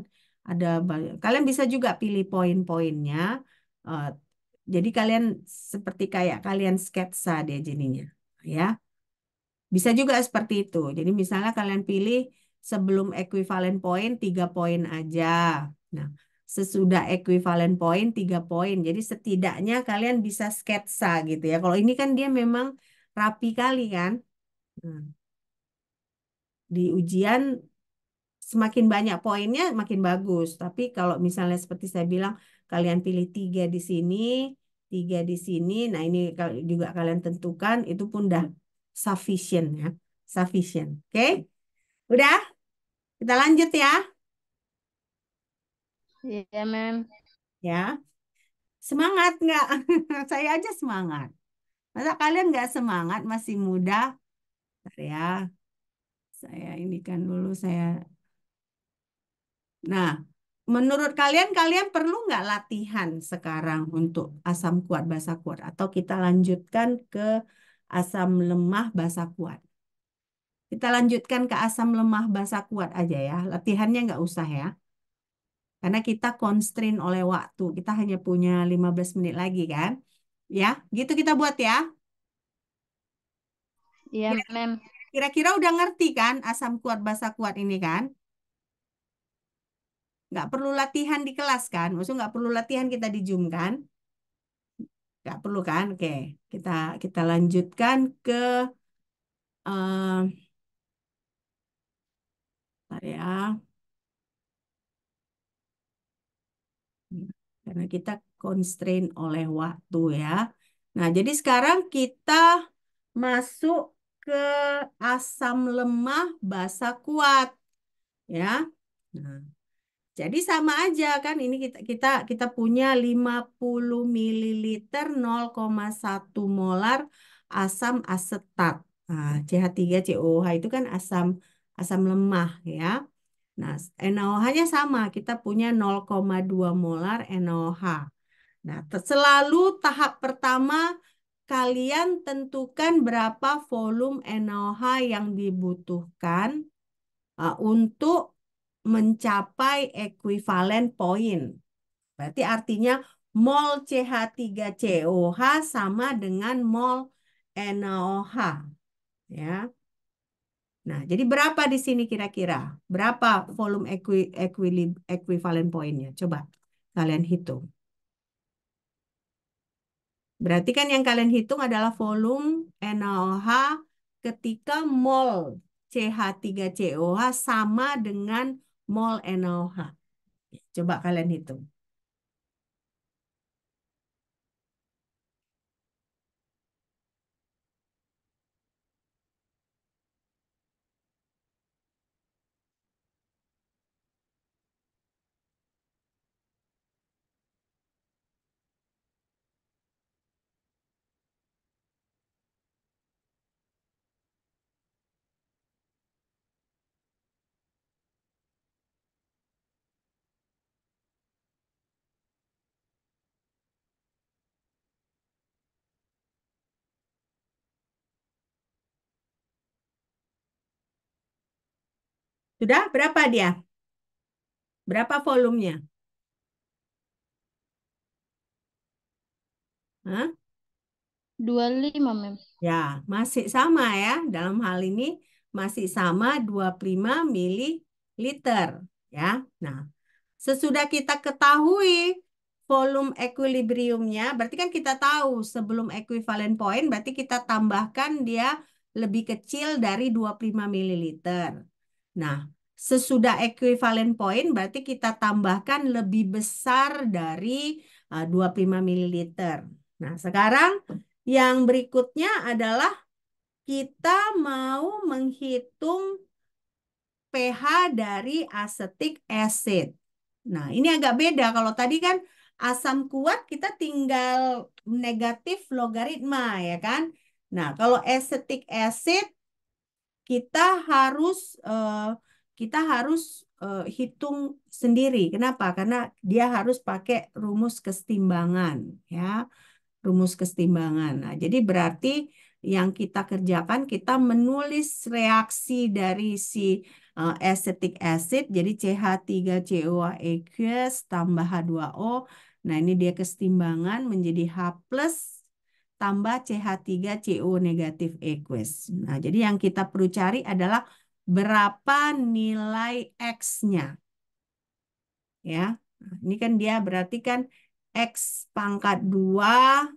Ada banyak. Kalian bisa juga pilih poin-poinnya. eh, jadi kalian seperti kayak kalian sketsa dia jadinya, ya. Bisa juga seperti itu. Jadi misalnya kalian pilih sebelum equivalen poin 3 poin aja. Nah, sesudah equivalen poin 3 poin. Jadi setidaknya kalian bisa sketsa gitu ya. Kalau ini kan dia memang rapi kali kan. Nah, di ujian semakin banyak poinnya makin bagus. Tapi kalau misalnya seperti saya bilang, kalian pilih 3 di sini, 3 di sini. Nah ini juga kalian tentukan, itu pun dah sufficient ya. Sufficient. Oke? Udah? Kita lanjut ya. Iya, Mem. Ya. Semangat nggak? Saya aja semangat. Masa kalian nggak semangat masih muda? Bentar ya. Saya ini kan dulu saya. Nah, menurut kalian, kalian perlu nggak latihan sekarang untuk asam kuat basa kuat? Atau kita lanjutkan ke asam lemah basa kuat? Kita lanjutkan ke asam lemah basa kuat aja ya. Latihannya nggak usah ya. Karena kita constraint oleh waktu. Kita hanya punya 15 menit lagi kan? Ya, gitu kita buat ya. Iya, Kira- Mem. Kira-kira udah ngerti kan asam kuat basa kuat ini kan? Nggak perlu latihan di kelas kan? Maksudnya nggak perlu latihan kita di Zoom kan? Nggak perlu kan? Oke, kita kita lanjutkan ke eh bentar ya, karena kita constraint oleh waktu ya. Nah, jadi sekarang kita masuk ke asam lemah basa kuat ya. Nah, jadi sama aja kan ini kita punya 50 mililiter 0,1 molar asam asetat. Nah, CH3COH itu kan asam asam lemah ya. Nah, NaOH-nya sama, kita punya 0,2 molar NaOH. Nah, selalu tahap pertama kalian tentukan berapa volume NaOH yang dibutuhkan untuk mencapai ekuivalen poin. Berarti artinya mol CH3COH sama dengan mol NaOH. Ya. Nah, jadi berapa di sini kira-kira? Berapa volume ekuivalen poinnya? Coba kalian hitung. Berarti kan yang kalian hitung adalah volume NaOH ketika mol CH3COH sama dengan mol NaOH. Coba kalian hitung. Sudah? Berapa dia? Berapa volumenya? Hah? 25, Mem. Ya, masih sama ya. Dalam hal ini masih sama 25 mililiter ya. Nah, sesudah kita ketahui volume equilibriumnya, berarti kan kita tahu sebelum equivalent point, berarti kita tambahkan dia lebih kecil dari 25 mililiter. Nah, sesudah equivalent point, berarti kita tambahkan lebih besar dari 25 mililiter. Nah, sekarang yang berikutnya adalah kita mau menghitung pH dari acetic acid. Nah, ini agak beda. Kalau tadi kan asam kuat kita tinggal negatif logaritma ya kan. Nah, kalau acetic acid kita harus kita harus hitung sendiri. Kenapa? Karena dia harus pakai rumus kesetimbangan ya, rumus kesetimbangan. Nah, jadi berarti yang kita kerjakan kita menulis reaksi dari si acetic acid, jadi CH3COA aqueous tambah H2O. Nah, ini dia kesetimbangan menjadi H plus tambah CH3CO negatif aqueous. Nah, jadi yang kita perlu cari adalah berapa nilai X-nya. Ya, nah, ini kan dia berarti kan X pangkat 2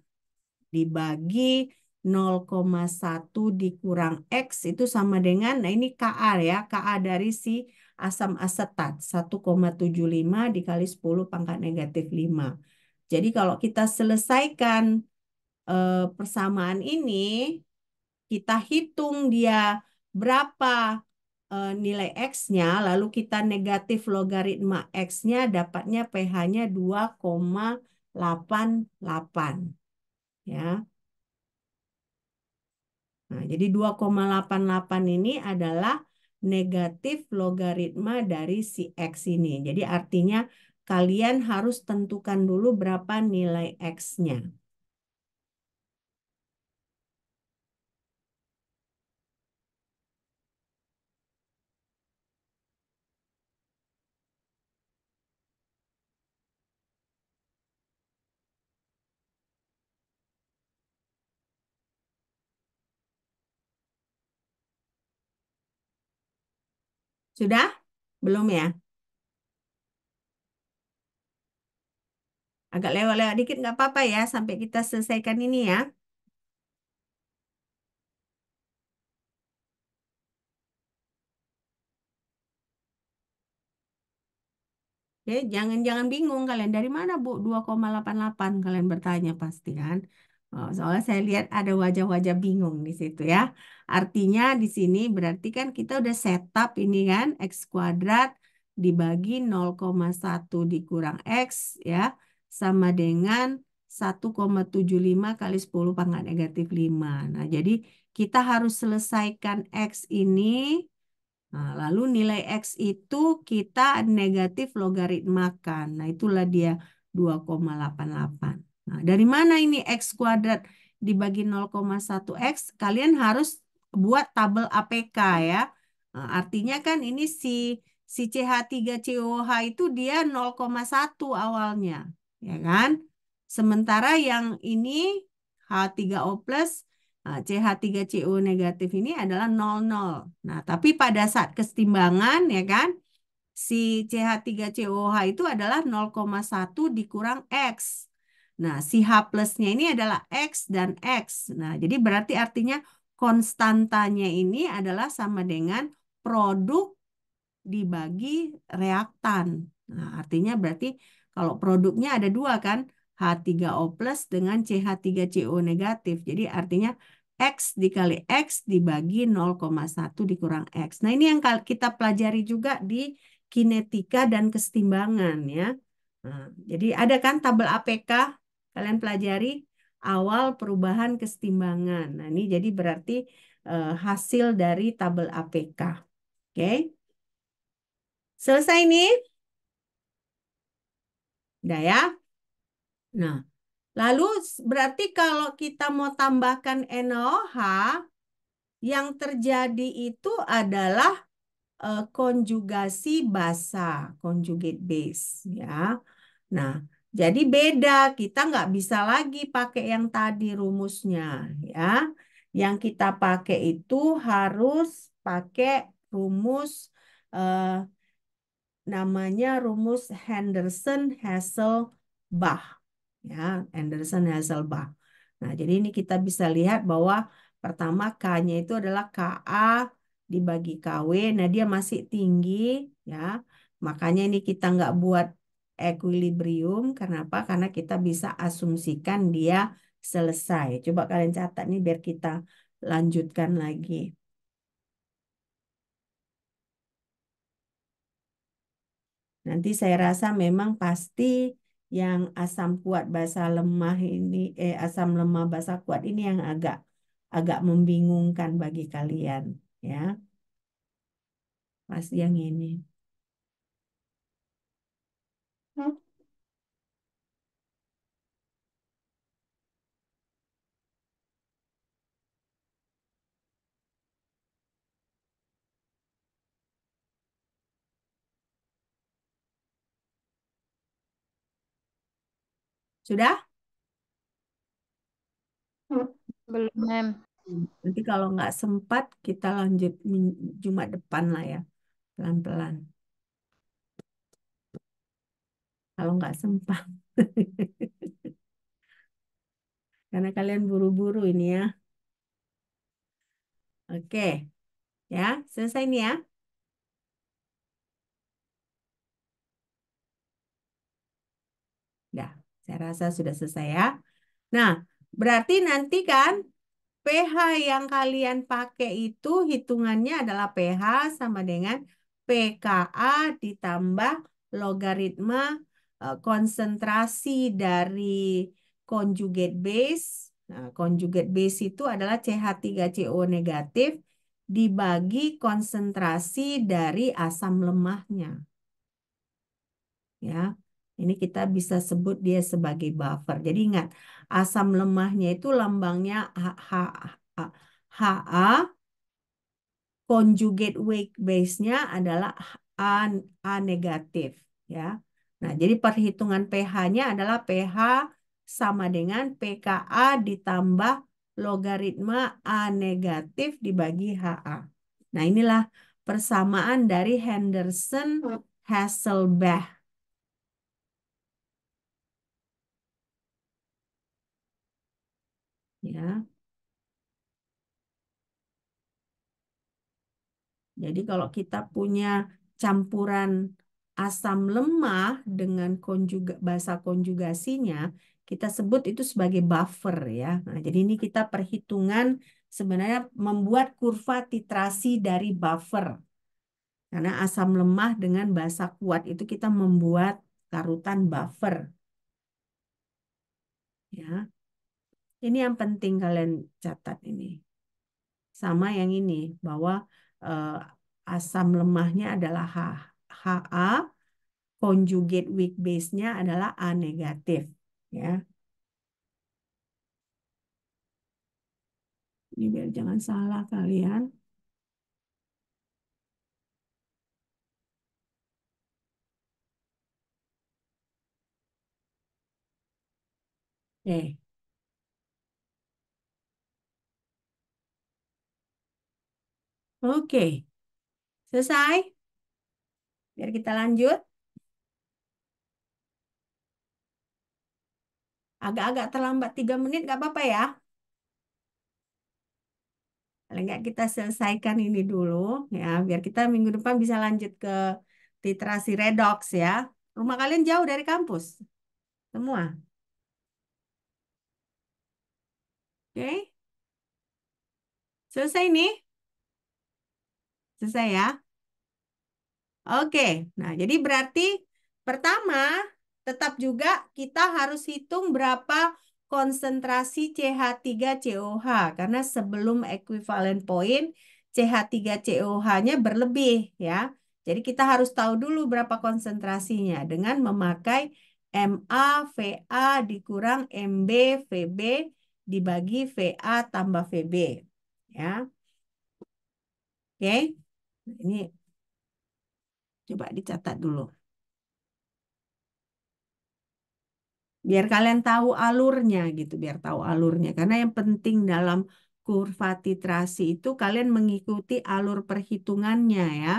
dibagi 0,1 dikurang X itu sama dengan, nah ini Ka ya, Ka dari si asam asetat 1,75 dikali 10 pangkat negatif 5. Jadi kalau kita selesaikan persamaan ini, kita hitung dia berapa nilai X-nya, lalu kita negatif logaritma X-nya, dapatnya pH-nya 2,88. Ya. Nah, jadi 2,88 ini adalah negatif logaritma dari si X ini. Jadi artinya kalian harus tentukan dulu berapa nilai X-nya. Sudah? Belum ya? Agak lewat-lewat dikit nggak apa-apa ya sampai kita selesaikan ini ya. Oke, jangan bingung kalian dari mana Bu 2,88 kalian bertanya pasti kan. Oh, soalnya saya lihat ada wajah-wajah bingung di situ ya. Artinya di sini berarti kan kita udah setup ini kan X kuadrat dibagi 0,1 dikurang X ya sama dengan 1,75 kali 10 pangkat negatif 5. Nah, jadi kita harus selesaikan X ini. Nah, lalu nilai X itu kita negatif logaritmakan. Nah, itulah dia 2,88. Nah, dari mana ini X kuadrat dibagi 0,1 X? Kalian harus buat tabel APK ya. Nah, artinya kan ini si CH3COH itu dia 0,1 awalnya. Ya kan? Sementara yang ini H3O plus CH3CO negatif ini adalah 00. Nah, tapi pada saat kesetimbangan ya kan, si CH3COH itu adalah 0,1 dikurang X. Nah, si H plusnya ini adalah X dan X. Nah, jadi berarti artinya konstantanya ini adalah sama dengan produk dibagi reaktan. Nah, artinya berarti kalau produknya ada dua kan, H3O plus dengan CH3CO negatif. Jadi artinya X dikali X dibagi 0,1 dikurang X. Nah, ini yang kita pelajari juga di kinetika dan kesetimbangan ya. Nah, jadi ada kan tabel APK kalian pelajari awal perubahan kesetimbangan. Nah, ini jadi berarti hasil dari tabel APK. Oke. Selesai nih? Udah ya? Nah, lalu berarti kalau kita mau tambahkan NaOH, yang terjadi itu adalah konjugasi basa, conjugate base, ya. Nah, jadi beda. Kita nggak bisa lagi pakai yang tadi rumusnya, ya. Yang kita pakai itu harus pakai rumus eh, namanya rumus Henderson-Hasselbalch, ya, Henderson-Hasselbalch. Nah, jadi ini kita bisa lihat bahwa pertama K-nya itu adalah KA dibagi KW. Nah, dia masih tinggi, ya. Makanya ini kita nggak buat equilibrium. Kenapa? Karena kita bisa asumsikan dia selesai. Coba kalian catat nih biar kita lanjutkan lagi. Nanti saya rasa memang pasti yang asam kuat basa lemah ini, asam lemah basa kuat ini yang agak agak membingungkan bagi kalian, ya. Pasti yang ini. Sudah? Belum, Mem. Nanti kalau nggak sempat kita lanjut Jumat depan lah ya, pelan-pelan. Kalau nggak sempat. Karena kalian buru-buru ini ya. Oke, ya, selesai nih ya. Dah, saya rasa sudah selesai ya. Nah, berarti nanti kan pH yang kalian pakai itu hitungannya adalah pH sama dengan pKa ditambah logaritma konsentrasi dari conjugate base. Nah, conjugate base itu adalah CH3CO negatif dibagi konsentrasi dari asam lemahnya. Ya, ini kita bisa sebut dia sebagai buffer. Jadi ingat, asam lemahnya itu lambangnya Ha, conjugate weight base-nya adalah A negatif, ya. Nah, jadi perhitungan pH-nya adalah pH sama dengan pKa ditambah logaritma A negatif dibagi Ha. Nah, inilah persamaan dari Henderson-Hasselbalch, ya. Jadi kalau kita punya campuran asam lemah dengan basa konjugasinya, kita sebut itu sebagai buffer ya. Nah, jadi ini kita perhitungan sebenarnya membuat kurva titrasi dari buffer. Karena asam lemah dengan basa kuat itu kita membuat karutan buffer. Ya. Ini yang penting kalian catat ini. Sama yang ini bahwa eh, asam lemahnya adalah Ha, conjugate weak base-nya adalah A negatif, ya. Ini biar jangan salah kalian. Oke, oke, selesai. Biar kita lanjut. Agak-agak terlambat 3 menit, nggak apa-apa ya. Paling nggak kita selesaikan ini dulu, ya. Biar kita minggu depan bisa lanjut ke titrasi redox, ya. Rumah kalian jauh dari kampus, semua. Oke, selesai nih. Selesai ya. Oke, nah jadi berarti pertama tetap juga kita harus hitung berapa konsentrasi CH3COH karena sebelum equivalent point CH3COH-nya berlebih ya. Jadi kita harus tahu dulu berapa konsentrasinya dengan memakai MA/VA dikurang MB/VB dibagi VA tambah VB ya. Oke. Ini Coba dicatat dulu. Biar kalian tahu alurnya gitu, biar tahu alurnya. Karena yang penting dalam kurva titrasi itu kalian mengikuti alur perhitungannya ya.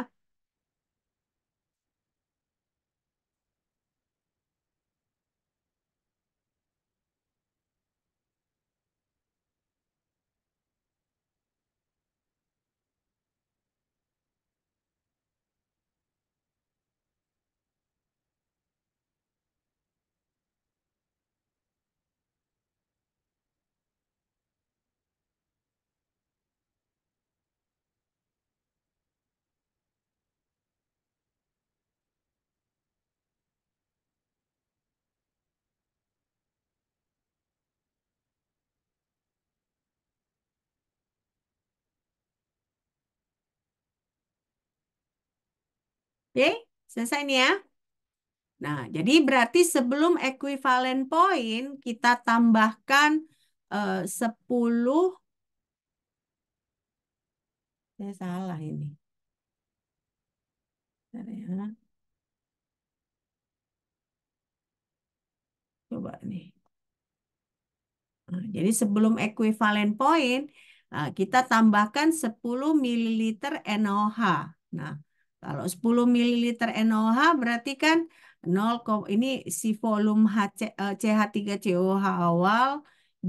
Oke, selesai nih ya. Nah, jadi berarti sebelum equivalent point kita tambahkan 10. Saya salah ini. Bentar ya. Coba nih. Nah, jadi sebelum equivalent point, kita tambahkan 10 ml NaOH. Nah, kalau 10 ml NaOH berarti kan 0, ini si volume CH3COH awal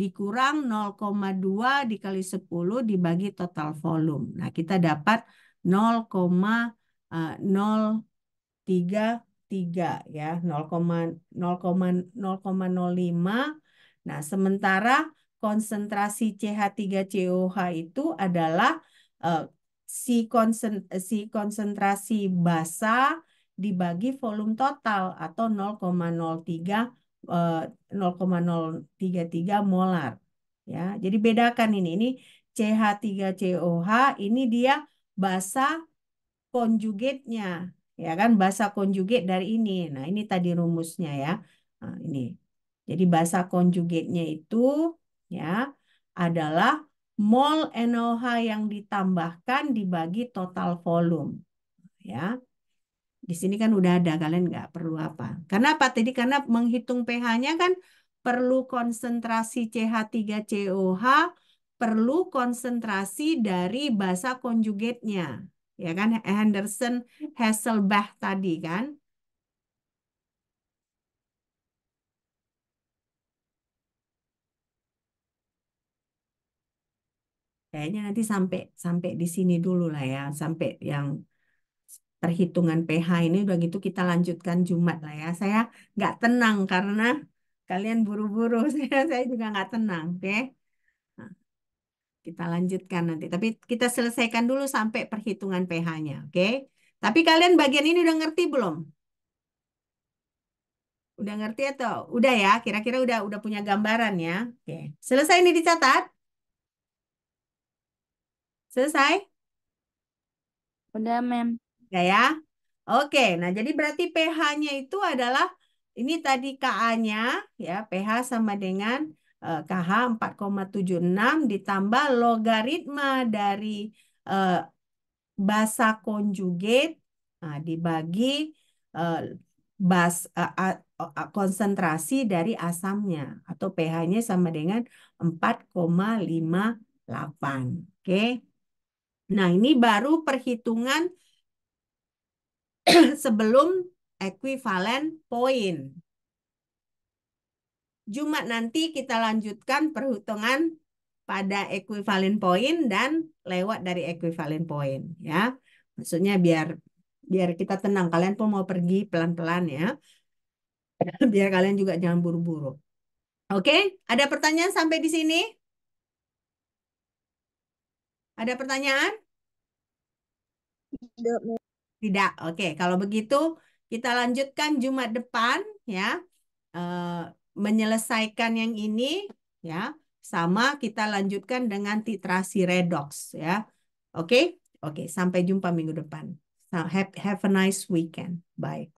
dikurang 0,2 dikali 10 dibagi total volume. Nah, kita dapat 0,033 ya, 0,05. Nah, sementara konsentrasi CH3COH itu adalah eh, si konsentrasi basa dibagi volume total atau 0,03 eh, 0,033 molar. Ya, jadi bedakan ini. Ini CH3COH ini dia basa konjugatnya, ya kan, basa konjugat dari ini. Nah, ini tadi rumusnya ya. Nah, ini. Jadi basa konjugatnya itu ya adalah mol NaOH yang ditambahkan dibagi total volume. Ya, di sini kan udah ada, kalian nggak perlu apa. Karena apa tadi? Karena menghitung pH-nya kan perlu konsentrasi CH3COH, perlu konsentrasi dari basa konjugatnya. Ya kan, Henderson Hasselbalch tadi kan. Kayaknya nanti sampai sampai di sini dulu lah ya, sampai yang perhitungan pH ini udah gitu kita lanjutkan Jumat lah ya. Saya nggak tenang karena kalian buru-buru, saya juga nggak tenang, oke? Nah, kita lanjutkan nanti. Tapi kita selesaikan dulu sampai perhitungan pH-nya, oke? Tapi kalian bagian ini udah ngerti belum? Udah ngerti atau udah ya? Kira-kira udah punya gambaran ya? Oke. Selesai ini dicatat? Selesai? Udah, Mem. Ya ya. Oke, nah jadi berarti pH-nya itu adalah ini tadi Ka-nya ya, pH sama dengan KH 4,76 ditambah logaritma dari eh, basa konjugat, nah, dibagi eh, konsentrasi dari asamnya atau pH-nya sama dengan 4,58. Oke. Nah, ini baru perhitungan sebelum equivalent point. Jumat nanti kita lanjutkan perhitungan pada equivalent point dan lewat dari equivalent point ya. Maksudnya biar biar kita tenang, kalian pun mau pergi pelan-pelan ya. Biar kalian juga jangan buru-buru. Oke, ada pertanyaan sampai di sini? Ada pertanyaan? Tidak. Oke, kalau begitu kita lanjutkan Jumat depan ya. eh, Menyelesaikan yang ini ya, sama kita lanjutkan dengan titrasi redox ya. Oke? Oke, sampai jumpa minggu depan. Have a nice weekend. Bye.